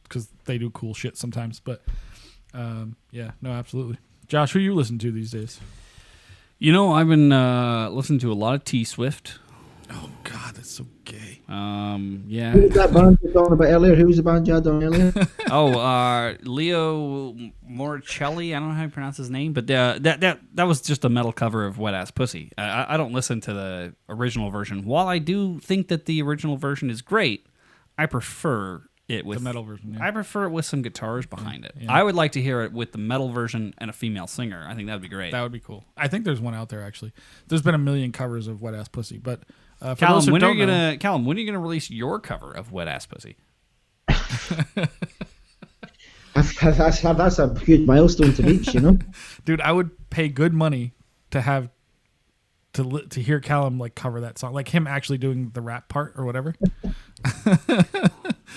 because they do cool shit sometimes. But no, absolutely. Josh, who you listen to these days? I've been listening to a lot of T Swift. Oh God, that's so gay. Yeah. Who was that band you were talking about earlier? Who was the band you had on earlier? Leo Moricelli. I don't know how you pronounce his name, but that was just a metal cover of Wet Ass Pussy. I don't listen to the original version. While I do think that the original version is great, I prefer it with the metal version. Yeah. I prefer it with some guitars behind it. Yeah. I would like to hear it with the metal version and a female singer. I think that would be great. That would be cool. I think there's one out there actually. There's been a million covers of Wet Ass Pussy, but Callum, when are you gonna release your cover of Wet Ass Pussy? That's a huge milestone to reach, Dude, I would pay good money to have to hear Callum like cover that song, like him actually doing the rap part or whatever.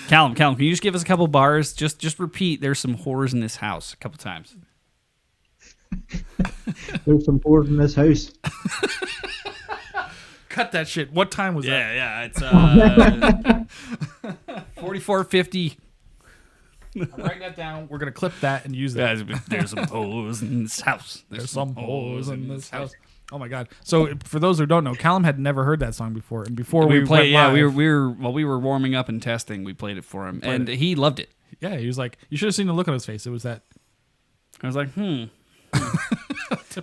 Callum, can you just give us a couple bars? Just repeat. There's some whores in this house a couple times. There's some whores in this house. Cut that shit. What time was that? Yeah, it's 44:50. I'm writing that down. We're gonna clip that and use that. There's some hoes in this house. There's some hoes in this house. Oh my God! So for those who don't know, Callum had never heard that song before, and before we played, we were warming up and testing. We played it for him, and he loved it. Yeah, he was like, you should have seen the look on his face. It was that. I was like,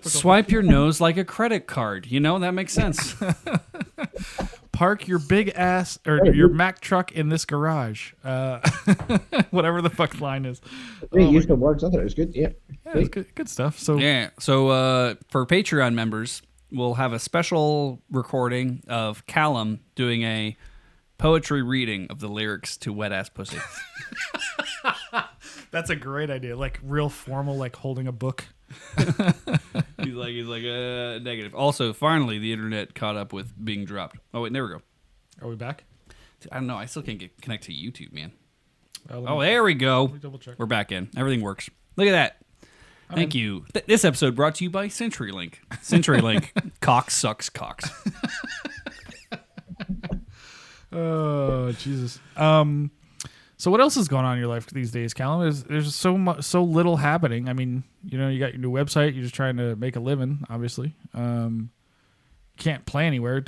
Swipe your nose like a credit card. That makes sense. Park your big ass or your Mack truck in this garage. Whatever the fuck line is. Great use of words. I thought it was good. Yeah, it's good stuff. So for Patreon members, we'll have a special recording of Callum doing a poetry reading of the lyrics to Wet Ass Pussy. That's a great idea. Like real formal, like holding a book. He's like negative. Also, finally, the internet caught up with being dropped. Oh wait, there we go. Are we back? I don't know. I still can't connect to YouTube, man. Well, there we go. Let me double check. We're back in. Everything works. Look at that. Thank you. This episode brought to you by CenturyLink. CenturyLink. Cock sucks cocks. Oh Jesus. So what else is going on in your life these days, Callum? There's so little happening. I mean, you got your new website. You're just trying to make a living, obviously. Can't play anywhere.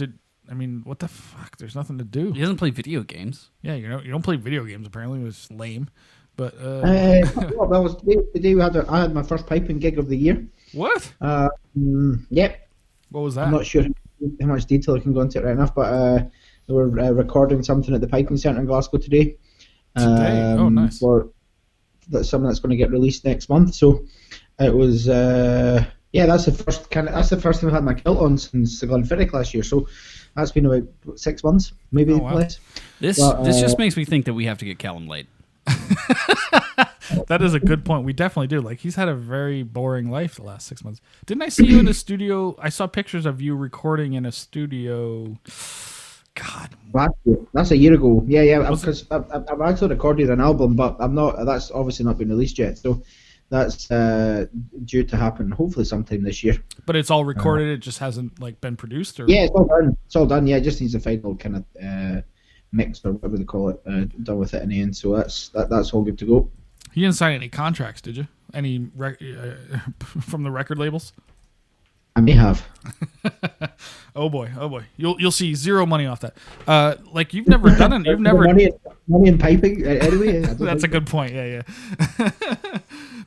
What the fuck? There's nothing to do. He doesn't play video games. Yeah, you don't play video games. Apparently, it was lame. But that was the day I had my first piping gig of the year. What? Yep. What was that? I'm not sure how much detail I can go into it right enough, but they were recording something at the Piping Centre in Glasgow today. Today? Oh, nice. For something that's going to get released next month. So it was, that's the first time I've had my kilt on since the Glenfiddich last year. So that's been about 6 months, maybe less. This just makes me think that we have to get Callum late. That is a good point. We definitely do. Like, he's had a very boring life the last 6 months. Didn't I see you in a studio? I saw pictures of you recording in a studio. God, that's a year ago. Yeah. Because I've actually recorded an album, but that's obviously not been released yet. So that's due to happen hopefully sometime this year. But it's all recorded. It just hasn't been produced, or yeah, it's all done. It's all done. Yeah, it just needs a final kind of mix or whatever they call it done with it in the end. So that's all good to go. You didn't sign any contracts, did you? Any from the record labels? I may have. Oh boy. You'll see zero money off that. Like, you've never done it. You've never money in piping anyway. That's a good point. Yeah.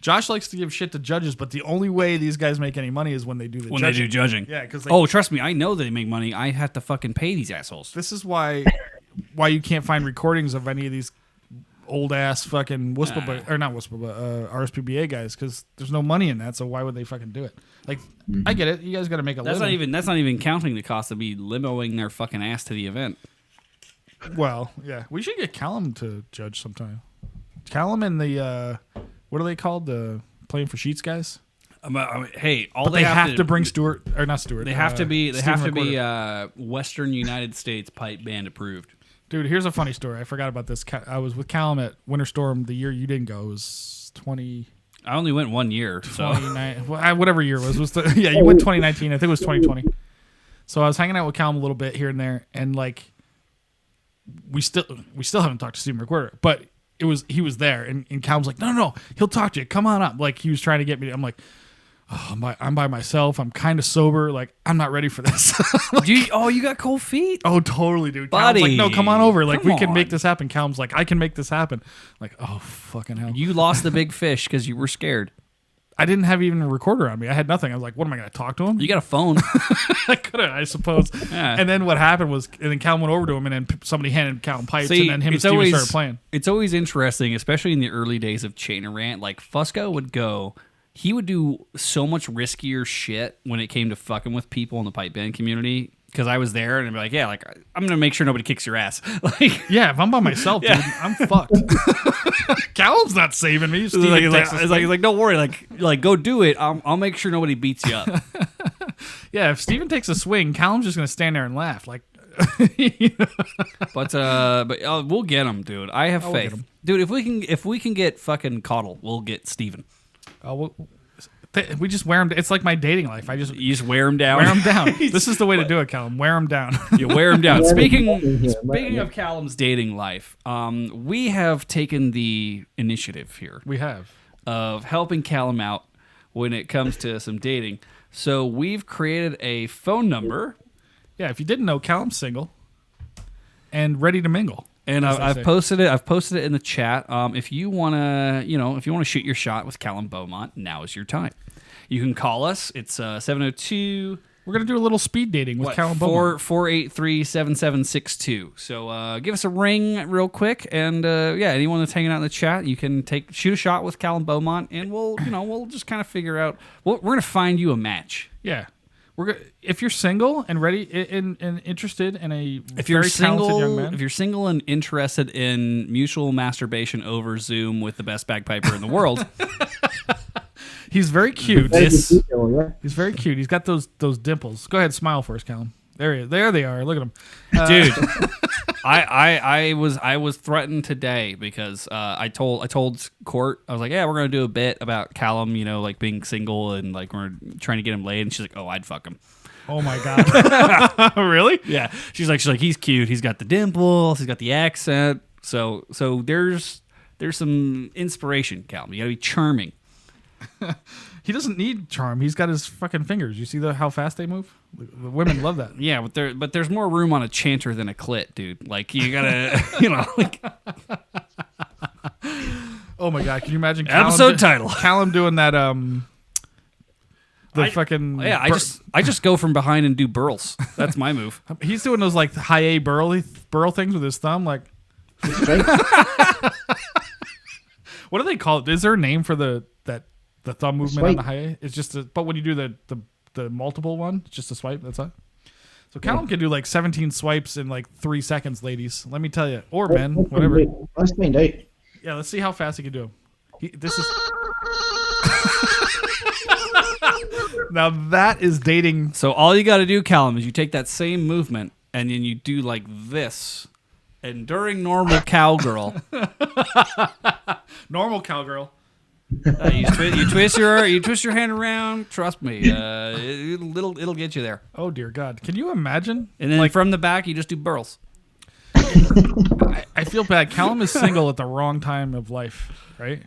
Josh likes to give shit to judges, but the only way these guys make any money is when they do the judging. They do judging. Yeah, because trust me, I know they make money. I have to fucking pay these assholes. This is why you can't find recordings of any of these old ass fucking RSPBA guys, because there's no money in that. So why would they fucking do it? Like, I get it. You guys got to make a living. That's not even counting the cost of me limoing their fucking ass to the event. Well, yeah, we should get Callum to judge sometime. Callum and the what are they called? The Playing for Sheets guys. Hey, they have to bring Stuart, or not Stuart. They have to be Western United States pipe band approved. Dude, here's a funny story. I forgot about this. I was with Callum at Winter Storm the year you didn't go. It was 20. I only went 1 year. So whatever year it was you went 2019. I think it was 2020. So I was hanging out with Callum a little bit here and there, and like we still haven't talked to Stephen Recorder, but he was there, and Callum's like, no, he'll talk to you. Come on up. Like, he was trying to get me. I'm like, I'm by myself. I'm kind of sober. Like, I'm not ready for this. You got cold feet? Oh, totally, dude. Buddy. Callum's like, no, come on over. Like, we can make this happen. Callum's like, I can make this happen. I'm like, oh, fucking hell. You lost the big fish because you were scared. I didn't have even a recorder on me. I had nothing. I was like, what am I going to talk to him? You got a phone. I could have, I suppose. Yeah. And then what happened was, and then Callum went over to him, and then somebody handed Callum pipes, and then him and Steven started playing. It's always interesting, especially in the early days of Chain and Rant. Like, Fusco would go... He would do so much riskier shit when it came to fucking with people in the pipe band community, because I was there, and I'd be like, yeah, like, I'm gonna make sure nobody kicks your ass. Like, yeah, if I'm by myself, dude, I'm fucked. Callum's not saving me. He's like, don't worry, like go do it. I'll make sure nobody beats you up. Yeah, if Steven takes a swing, Callum's just gonna stand there and laugh. Like, but we'll get him, dude. I have faith, dude. If we can get fucking Caudle, we'll get Steven. We just wear him. It's like my dating life. You just wear him down. Wear him down. This is the way to do it, Callum. Wear him down. You wear him down. Speaking of Callum's dating life, we have taken the initiative here. We have of helping Callum out when it comes to some dating. So we've created a phone number. Yeah, if you didn't know, Callum's single and ready to mingle. And I've posted it. I've posted it in the chat. If you wanna shoot your shot with Callum Beaumont, now is your time. You can call us. It's 702. We're gonna do a little speed dating with Callum Beaumont. 483-7762. So give us a ring real quick, and anyone that's hanging out in the chat, you can shoot a shot with Callum Beaumont, and we'll just kind of figure out. We're gonna find you a match. Yeah. If you're single and ready and interested in a very talented young man. If you're single and interested in mutual masturbation over Zoom with the best bagpiper in the world. He's very cute. He's very cute. He's got those dimples. Go ahead, smile first, Callum. There they are. Look at him. Dude. I was threatened today because I told Court, I was like, yeah, we're gonna do a bit about Callum, like being single and like we're trying to get him laid, and she's like, oh, I'd fuck him. Oh my god. Really? Yeah. She's like he's cute, he's got the dimples, he's got the accent. So there's some inspiration, Callum. You gotta be charming. He doesn't need charm. He's got his fucking fingers. You see how fast they move? The women love that. Yeah, but there's more room on a chanter than a clit, dude. Like, you gotta, like. Oh my god! Can you imagine episode title? Callum doing that. I just go from behind and do burls. That's my move. He's doing those like high A burl things with his thumb, like. What do they call it? Is there a name for the thumb movement on the high? It's just but when you do the multiple one, it's just a swipe. That's it. So Callum can do like 17 swipes in like 3 seconds, ladies. Let me tell you, or men, whatever. Let's find out. Yeah, let's see how fast he can do them. This is now that is dating. So all you got to do, Callum, is you take that same movement and then you do like this. And during normal cowgirl, you twist your hand around. Trust me, it'll get you there. Oh dear God! Can you imagine? And then from the back, you just do burls. I feel bad. Callum is single at the wrong time of life, right?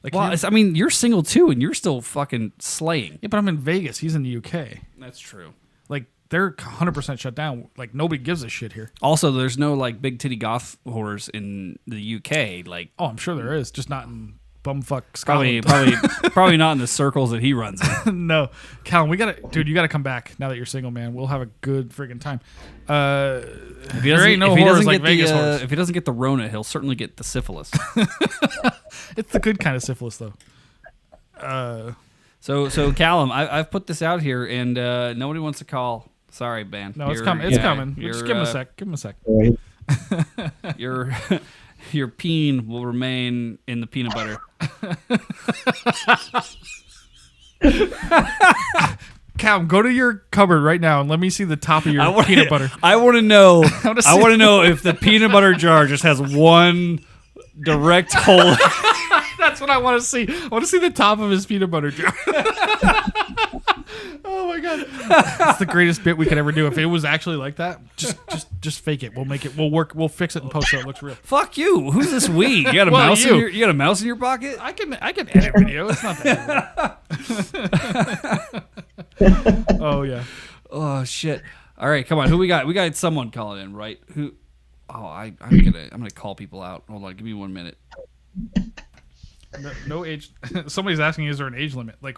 Like, well, I mean, you're single too, and you're still fucking slaying. Yeah, but I'm in Vegas. He's in the UK. That's true. Like, they're 100% shut down. Like, nobody gives a shit here. Also, there's no like big titty goth whores in the UK. Like, oh, I'm sure there is, just not in bumfuck Scotland. Probably not in the circles that he runs in. No, Callum, you gotta come back now that you're single, man. We'll have a good freaking time. If he doesn't get the Rona, he'll certainly get the syphilis. It's the good kind of syphilis, though. So Callum, I've put this out here, and nobody wants to call. Sorry, man. No, it's coming. It's coming. Just give him a sec. Give him a sec. Your peen will remain in the peanut butter. Callum, go to your cupboard right now and let me see the top of your peanut butter. I want to know. I want to know if the peanut butter jar just has one direct hole. That's what I want to see. I want to see the top of his peanut butter jar. Oh my God, that's the greatest bit we could ever do. If it was actually like that, just fake it. We'll make it. We'll work. We'll fix it and post so it looks real. Fuck you. Who's this we? You got a mouse in you got a mouse in your pocket? I can edit video. It's not that. Oh yeah. Oh shit. All right, come on. Who we got? We got someone calling in, right? Who? Oh, I'm gonna call people out. Hold on. Give me 1 minute. No age. Somebody's asking, is there an age limit? Like,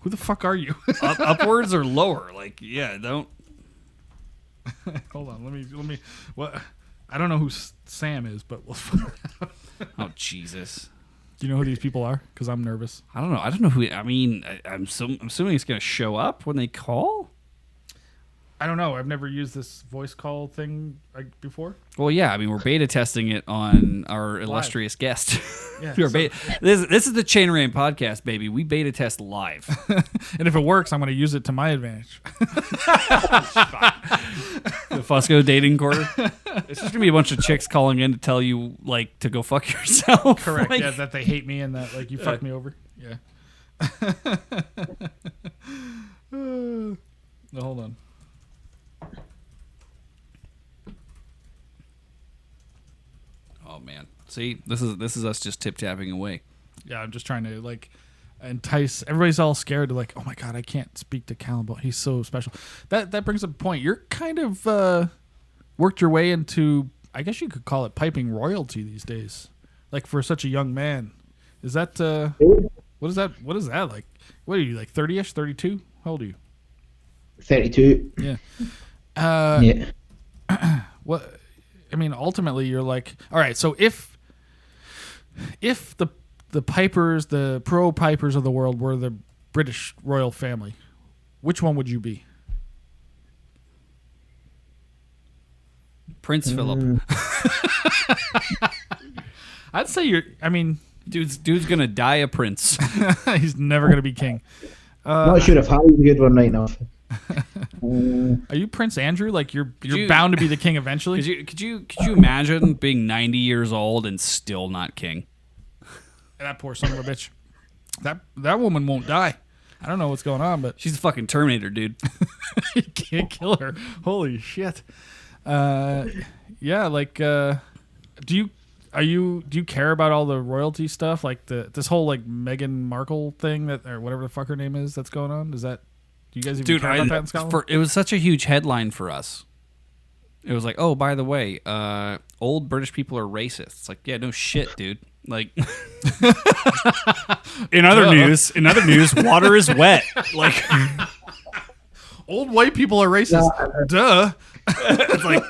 who the fuck are you? Upwards or lower? Like, yeah, don't. Hold on. Let me. What? I don't know who Sam is, but we'll. Oh Jesus. Do you know who these people are? Because I'm nervous. I don't know who. I mean, I'm assuming it's gonna show up when they call. I don't know. I've never used this voice call thing before. Well, yeah. I mean, we're beta testing it on our illustrious guest. Yeah, this is the Chain Rain podcast, baby. We beta test live. And if it works, I'm going to use it to my advantage. The Fusco dating quarter. It's just going to be a bunch of chicks calling in to tell you, like, to go fuck yourself. Correct. Like, yeah, that they hate me and that, like, you fucked me over. Yeah. No, hold on. Oh man, see, this is us just tip tapping away. Yeah, I'm just trying to like entice. Everybody's all scared to like, oh my God, I can't speak to Callum, but he's so special. That brings up a point. You're kind of worked your way into, I guess you could call it piping royalty these days. Like for such a young man, is that what is that? What is that like? What are you like 30ish, 32? How old are you? 32. Yeah. Yeah. What? I mean, ultimately, you're like, all right. So if the pipers, the pro pipers of the world were the British royal family, which one would you be? Prince Philip. I'd say you're. I mean, dude's gonna die a prince. He's never gonna be king. Not sure if Harry's a good one right now. Are you Prince Andrew? Like you're bound to be the king eventually? Could you imagine being 90 years old and still not king? That poor son of a bitch. That woman won't die. I don't know what's going on, but she's a fucking Terminator, dude. You can't kill her. Holy shit. Yeah, like do you care about all the royalty stuff? Like this whole like Meghan Markle thing or whatever the fuck her name is that's going on? Do you guys even care about that in Scotland? It was such a huge headline for us. It was like, oh, by the way, old British people are racist. It's like, yeah, no shit, dude. Like, in other news, water is wet. Like, old white people are racist. Duh. It's like,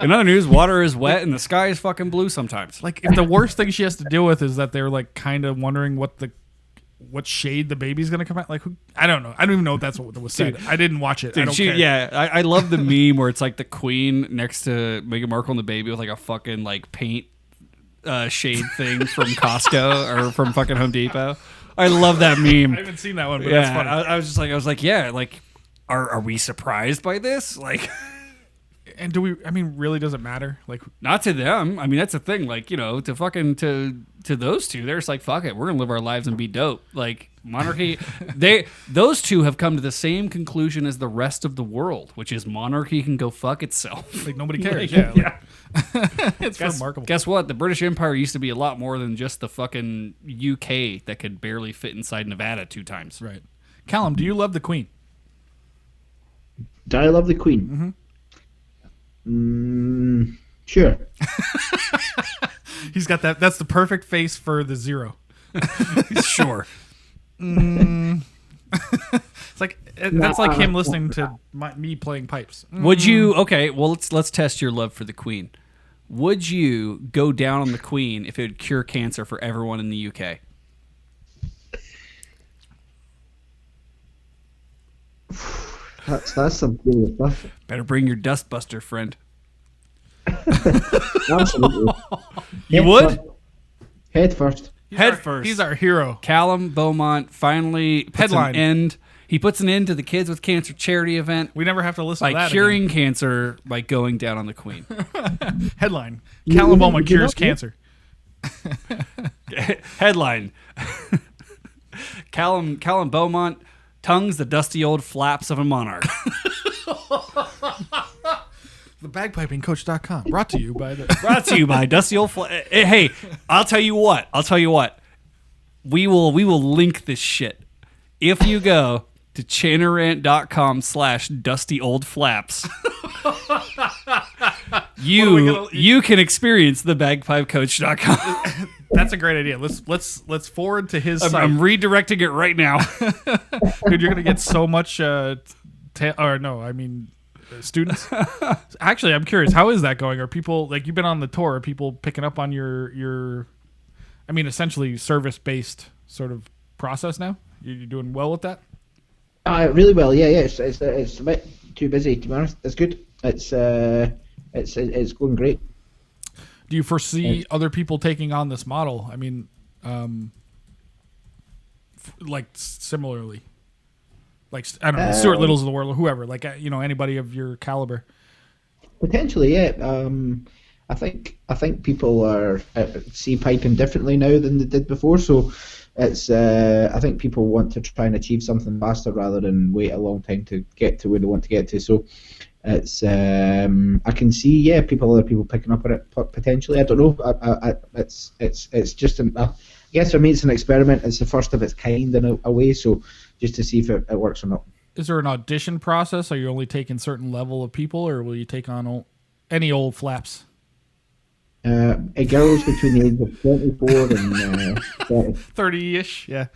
in other news, water is wet and the sky is fucking blue sometimes. Like, if the worst thing she has to deal with is that they're like kind of wondering what shade the baby's gonna come out. Like, I don't know. I don't even know if that's what was said. I didn't watch it. I don't care. Yeah, I love the meme where it's like the queen next to Meghan Markle and the baby with like a fucking like paint shade thing from Costco or from fucking Home Depot. I love that meme. I haven't seen that one, but that's funny. I was like, yeah, like, are we surprised by this? Like, and do we? I mean, really, does it matter? Like, not to them. I mean, that's the thing. Like, you know, to those two, they're just like, fuck it, we're gonna live our lives and be dope. Like, monarchy. Those two have come to the same conclusion as the rest of the world, which is monarchy can go fuck itself. Like, nobody cares. Yeah. It's remarkable. Guess what? The British Empire used to be a lot more than just the fucking UK that could barely fit inside Nevada 2 times. Right. Callum, do you love the Queen? Do I love the Queen? Sure. He's got that. That's the perfect face for the 0. Sure. It's like that's like him listening to me playing pipes. Would you? Okay, well let's test your love for the Queen. Would you go down on the Queen if it would cure cancer for everyone in the UK? That's some serious stuff. Better bring your dustbuster, friend. Absolutely. You would? Head first. Head first. He's our hero. Callum Beaumont finally puts Headline. an end. He puts an end to the Kids with Cancer charity event We never have to listen to by that curing cancer by going down on the Queen. again. Headline: Callum Beaumont cures cancer. Headline: Callum Beaumont tongues the dusty old flaps of a monarch. Thebagpipingcoach.com. Brought to you by Dusty Old Hey, I'll tell you what. We will link this shit. If you go to chanarant.com/dustyoldflaps, you can experience thebagpipecoach.com. That's a great idea. Let's forward to his site. I'm redirecting it right now. Dude, you're gonna get so much. Students. Actually, I'm curious. How is that going? Are people like you've been on the tour? Are people picking up on your essentially service-based sort of process now? You're doing well with that? Really well. Yeah. It's a bit too busy, to be honest. It's good. It's going great. Do you foresee other people taking on this model? I mean, like similarly. Like, I don't know, Stuart Littles of the world or whoever, like, anybody of your caliber. Potentially, yeah. I think people are see piping differently now than they did before. So it's I think people want to try and achieve something faster rather than wait a long time to get to where they want to get to. So it's I can see other people picking up on it potentially. I don't know. It's just I guess for me it's an experiment. It's the first of its kind in a way. So just to see if it works or not. Is there an audition process? Are you only taking certain level of people, or will you take on any old flaps? Girls between the age of 24 and 30-ish, yeah.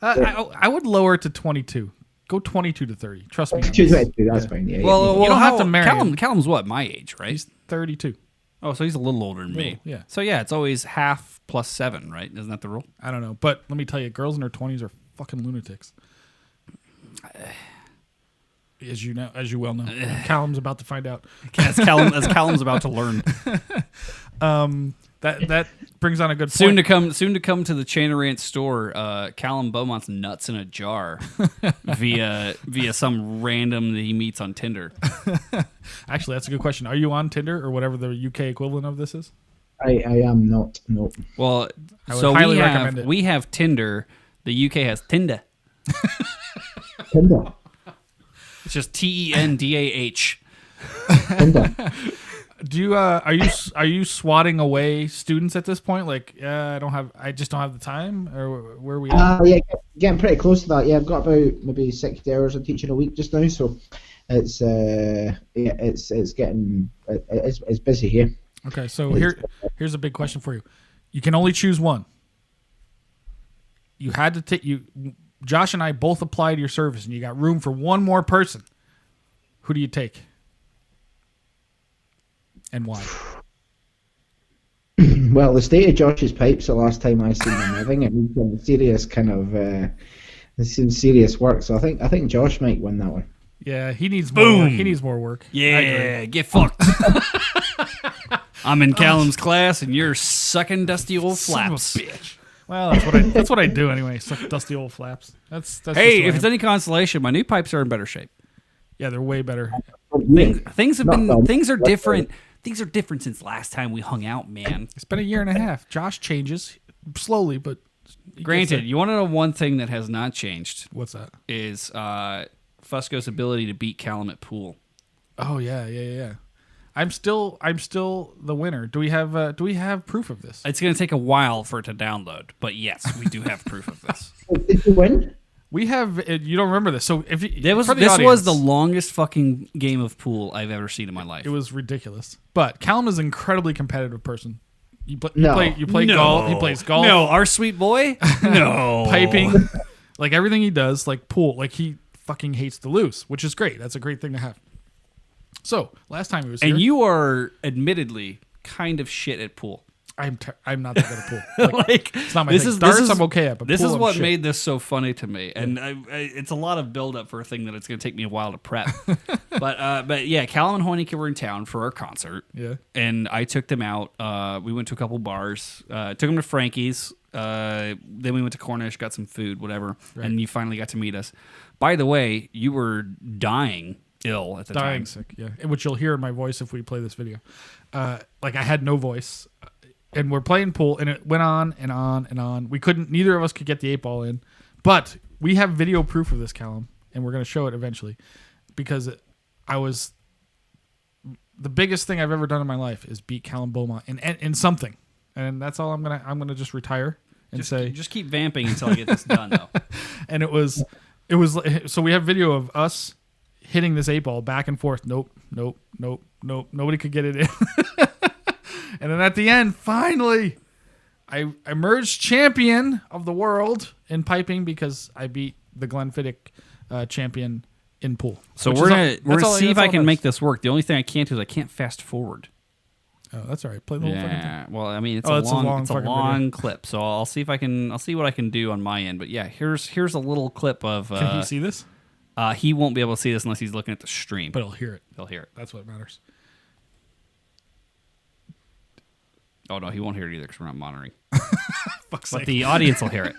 I would lower it to 22. Go 22 to 30. Trust me. 22, that's fine. Yeah. Well, you don't have to marry him. Callum's what, my age, right? He's 32. Oh, so he's a little older than me. Yeah. So yeah, it's always half plus 7, right? Isn't that the rule? I don't know, but let me tell you, girls in their 20s are fucking lunatics. As you well know, Callum's about to find out. As Callum's about to learn. That brings on a good Soon point. to come to the Chanarant store. Callum Beaumont's nuts in a jar via some random that he meets on Tinder. Actually, that's a good question. Are you on Tinder or whatever the UK equivalent of this is? I am not. No. Well, I would highly recommend it. We have Tinder. The UK has Tinder. Tinder. It's just TENDAH. Tinder. Do you are you swatting away students at this point? Like, I just don't have the time, or where are we at? Yeah, getting pretty close to that. Yeah, I've got about maybe 60 hours of teaching a week just now, so it's getting it's busy here. Okay, so here's a big question for you. You can only choose one. You had to take Josh and I both applied your service, and you got room for one more person. Who do you take? and why? Well, the state of Josh's pipes the last time I seen him, I think it needs some serious kind of some serious work. So I think Josh might win that one. Yeah, he needs more work. He needs more work. Yeah, get fucked. I'm in Callum's class, and you're sucking dusty old flaps. Son of a bitch. Well, that's what I do anyway. Suck dusty old flaps. That's hey, if it's any consolation, my new pipes are in better shape. Yeah, they're way better. Things are different. Things are different since last time we hung out, man. It's been a year and a half. Josh changes slowly, but granted, you want to know one thing that has not changed? What's that? Is Fusco's ability to beat Callum at pool. Oh yeah. I'm still the winner. Do we have proof of this? It's going to take a while for it to download, but yes, we do have proof of this. Did you win? We have. You don't remember this, so if you, this was the longest fucking game of pool I've ever seen in my life. It was ridiculous. But Callum is an incredibly competitive person. You play golf. He plays golf. No, our sweet boy. No, piping, like everything he does, like pool. Like he fucking hates to lose, which is great. That's a great thing to have. So last time he was here, and you are admittedly kind of shit at pool. I'm not that good at pool. Like, it's not my thing. Darts, I'm okay at, but this pool, is what shit. made this so funny to me, and it's a lot of build up for a thing that it's going to take me a while to prep. but yeah, Callum and Hoineke were in town for our concert. Yeah, and I took them out. We went to a couple bars. Took them to Frankie's. Then we went to Cornish, got some food, whatever, and you finally got to meet us. By the way, you were dying ill at the time. Dying sick, yeah. Which you'll hear in my voice if we play this video. Like I had no voice. And we're playing pool, and it went on and on and on. Neither of us could get the 8-ball in. But we have video proof of this, Callum, and we're going to show it eventually. Because the biggest thing I've ever done in my life is beat Callum Beaumont in something. And that's all I'm gonna just retire and say. Just keep vamping until I get this done, though. And it was so we have video of us hitting this 8-ball back and forth. Nope. Nobody could get it in. And then at the end, finally, I emerged champion of the world in piping because I beat the Glenfiddich champion in pool. So we're gonna see if I can make this work. The only thing I can't do is I can't fast forward. Oh, that's all right. Play the whole fucking thing. Well, I mean, it's a long clip. So I'll see what I can do on my end. But yeah, here's a little clip of. Can he see this? He won't be able to see this unless he's looking at the stream. But he'll hear it. He'll hear it. That's what matters. Oh, no, he won't hear it either because we're not monitoring. Fuck's but sake. the audience will hear it.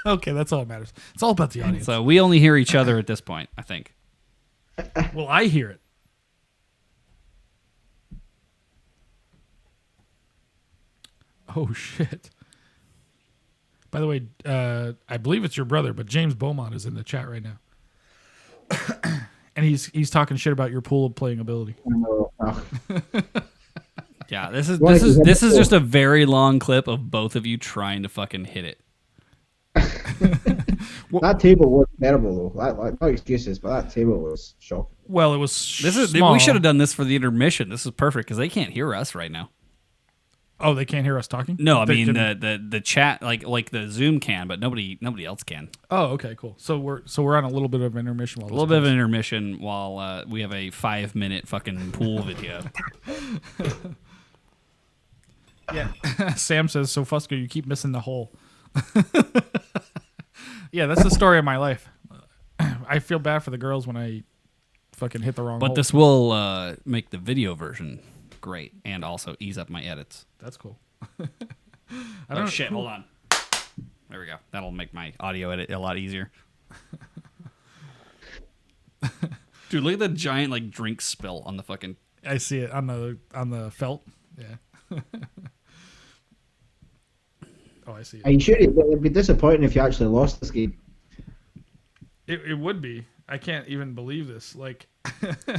Okay, that's all that matters. It's all about the audience. So we only hear each other at this point, I think. Well, I hear it. Oh, shit. By the way, I believe it's your brother, but James Beaumont is in the chat right now. And he's talking shit about your pool of playing ability. Yeah, this is just a very long clip of both of you trying to fucking hit it. That table was terrible though. No excuses, but that table was shocking. Well, it was. We should have done this for the intermission. This is perfect because they can't hear us right now. Oh, they can't hear us talking? No, I mean the chat like the Zoom can, but nobody else can. Oh, okay, cool. So we're on a little bit of intermission. While we have a 5-minute fucking pool video. Yeah. Sam says, so Fusco, you keep missing the hole. Yeah, that's the story of my life. I feel bad for the girls when I fucking hit the wrong hole. But this will make the video version great and also ease up my edits. That's cool. Oh, shit, hold on. There we go. That'll make my audio edit a lot easier. Dude, look at the giant like drink spill on the fucking... I see it on the felt. Yeah. Oh, I see it. Are you sure it'd be disappointing if you actually lost this game? It would be. I can't even believe this. Like,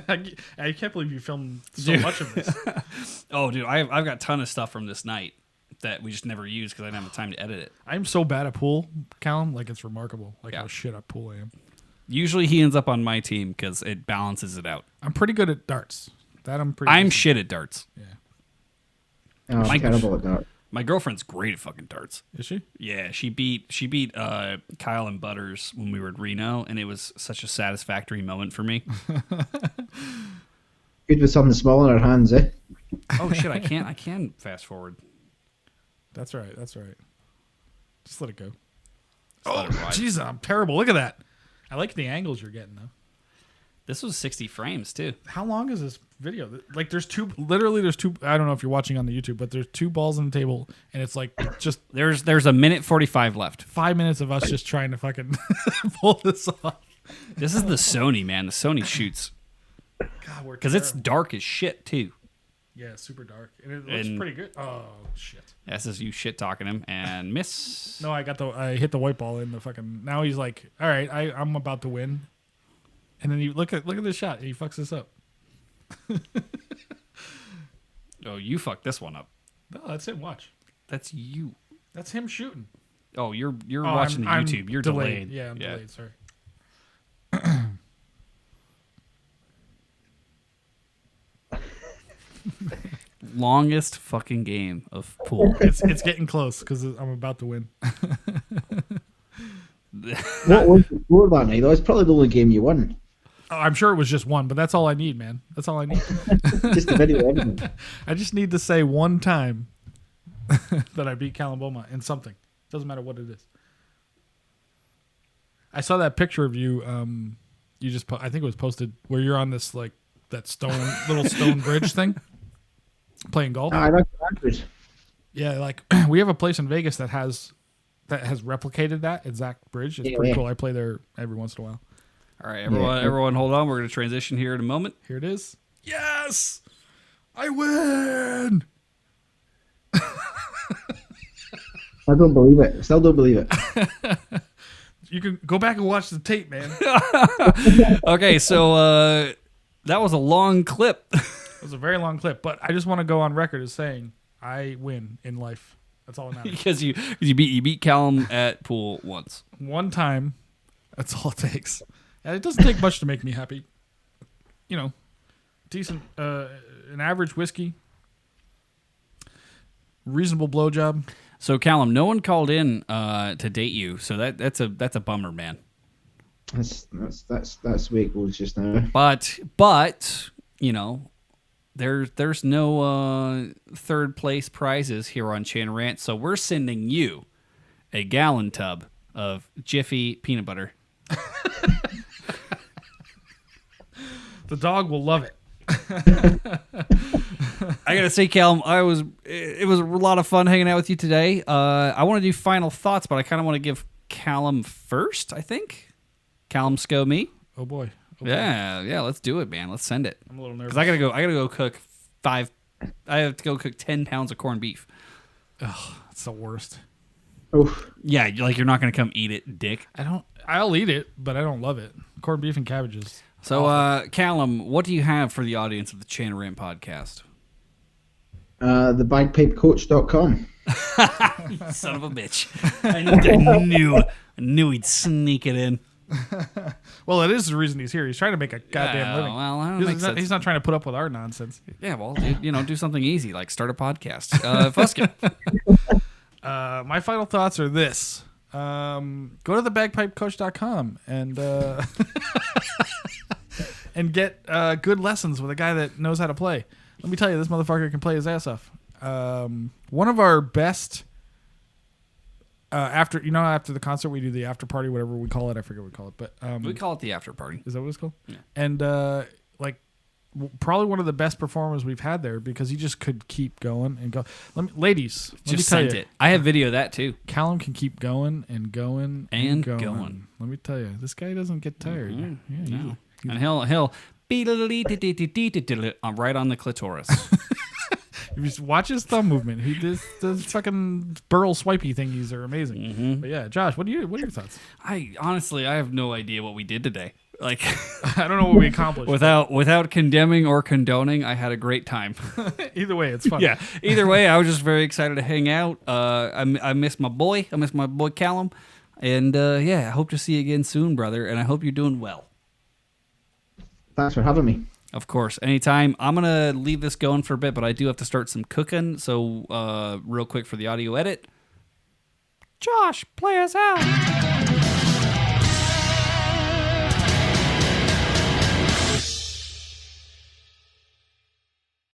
I can't believe you filmed so much of this. Oh, dude, I've got a ton of stuff from this night that we just never used because I didn't have the time to edit it. I'm so bad at pool, Callum. Like, it's remarkable. Like, how shit at pool I am. Usually he ends up on my team because it balances it out. I'm pretty good at darts. I'm shit at darts. Yeah. Oh, I'm terrible at darts. My girlfriend's great at fucking darts. Is she? Yeah, she beat Kyle and Butters when we were at Reno, and it was such a satisfactory moment for me. Good with something small in her hands, eh? Oh shit! I can fast forward. That's right. That's right. Just let it go. Let it ride. Jesus, I'm terrible. Look at that. I like the angles you're getting though. This was 60 frames too. How long is this video? Like, there's two. I don't know if you're watching on the YouTube, but there's 2 balls on the table, and it's like just There's a minute 45 left. 5 minutes of us just trying to fucking pull this off. This is the Sony, man. The Sony shoots. God, we're Because it's terrible. dark as shit too. Yeah, super dark, and it looks pretty good. Oh shit! That's just you shit talking him and miss. No, I hit the white ball in the fucking. Now he's like, all right, I'm about to win, and then you look at this shot, and he fucks this up. Oh, you fucked this one up. No, that's him. Watch. That's you. That's him shooting. Oh, you're watching I'm the YouTube. You're delayed. Yeah, I'm delayed. Sorry. Longest fucking game of pool. It's getting close because I'm about to win. What was the score that night? That was probably the only game you won. Oh, I'm sure it was just one, but that's all I need, man. That's all I need. Just the video evidence. I just need to say one time that I beat Callum Beaumont in something. Doesn't matter what it is. I saw that picture of you. You just I think it was posted where you're on this like that little stone bridge thing, playing golf. I like the bridge. Yeah, like we have a place in Vegas that has replicated that exact bridge. It's pretty cool. I play there every once in a while. All right, everyone, hold on. We're going to transition here in a moment. Here it is. Yes, I win. I don't believe it. Still don't believe it. You can go back and watch the tape, man. Okay, so that was a long clip. It was a very long clip, but I just want to go on record as saying I win in life. That's all that matters. Because you beat Callum at pool once. One time. That's all it takes. And it doesn't take much to make me happy. You know, decent, an average whiskey, reasonable blowjob. So Callum, no one called in to date you, so that's a bummer, man. That's the way it goes just now. But you know, there's no third place prizes here on Chan Rant, so we're sending you a gallon tub of Jiffy peanut butter. The dog will love it. I gotta say, Callum, it was a lot of fun hanging out with you today. I want to do final thoughts, but I kind of want to give Callum first. I think Callum Sco me. Oh boy. Yeah. Let's do it, man. Let's send it. I'm a little nervous. Because I gotta go cook I have to go cook 10 pounds of corned beef. Ugh, it's the worst. Oof. Yeah, like you're not gonna come eat it, dick. I'll eat it, but I don't love it. Corned beef and cabbages. So, Callum, what do you have for the audience of the Chan Rant podcast? Thebagpipecoach.com. Son of a bitch. I knew he'd sneak it in. Well, it is the reason he's here. He's trying to make a goddamn living. Well, I don't He's not trying to put up with our nonsense. Yeah, well, dude, do something easy, like start a podcast. Fuskin. My final thoughts are this. Go to thebagpipecoach.com and and get good lessons with a guy that knows how to play. Let me tell you, this motherfucker can play his ass off. One of our best after the concert we do the after party, whatever we call it. I forget what we call it, but We call it the after party. is that what it's called? Yeah. And probably one of the best performers we've had there because he just could keep going and go. Ladies, let me tell you, it. I have video of that too. Callum can keep going and going And going. going. Let me tell you, this guy doesn't get tired. Mm-hmm. Yeah, No. And he'll right on the clitoris. if you just watch his thumb movement, he does the fucking burl swipey thingies are amazing. Mm-hmm. But yeah, Josh, what are your thoughts? I have no idea what we did today. Like, I don't know what we accomplished. without condemning or condoning, I had a great time. Either way, it's fun. Yeah. Either way, I was just very excited to hang out. I miss my boy. I miss my boy Callum. And I hope to see you again soon, brother. And I hope you're doing well. Thanks for having me. Of course, anytime. I'm going to leave this going for a bit, but I do have to start some cooking. So real quick for the audio edit. Josh, play us out.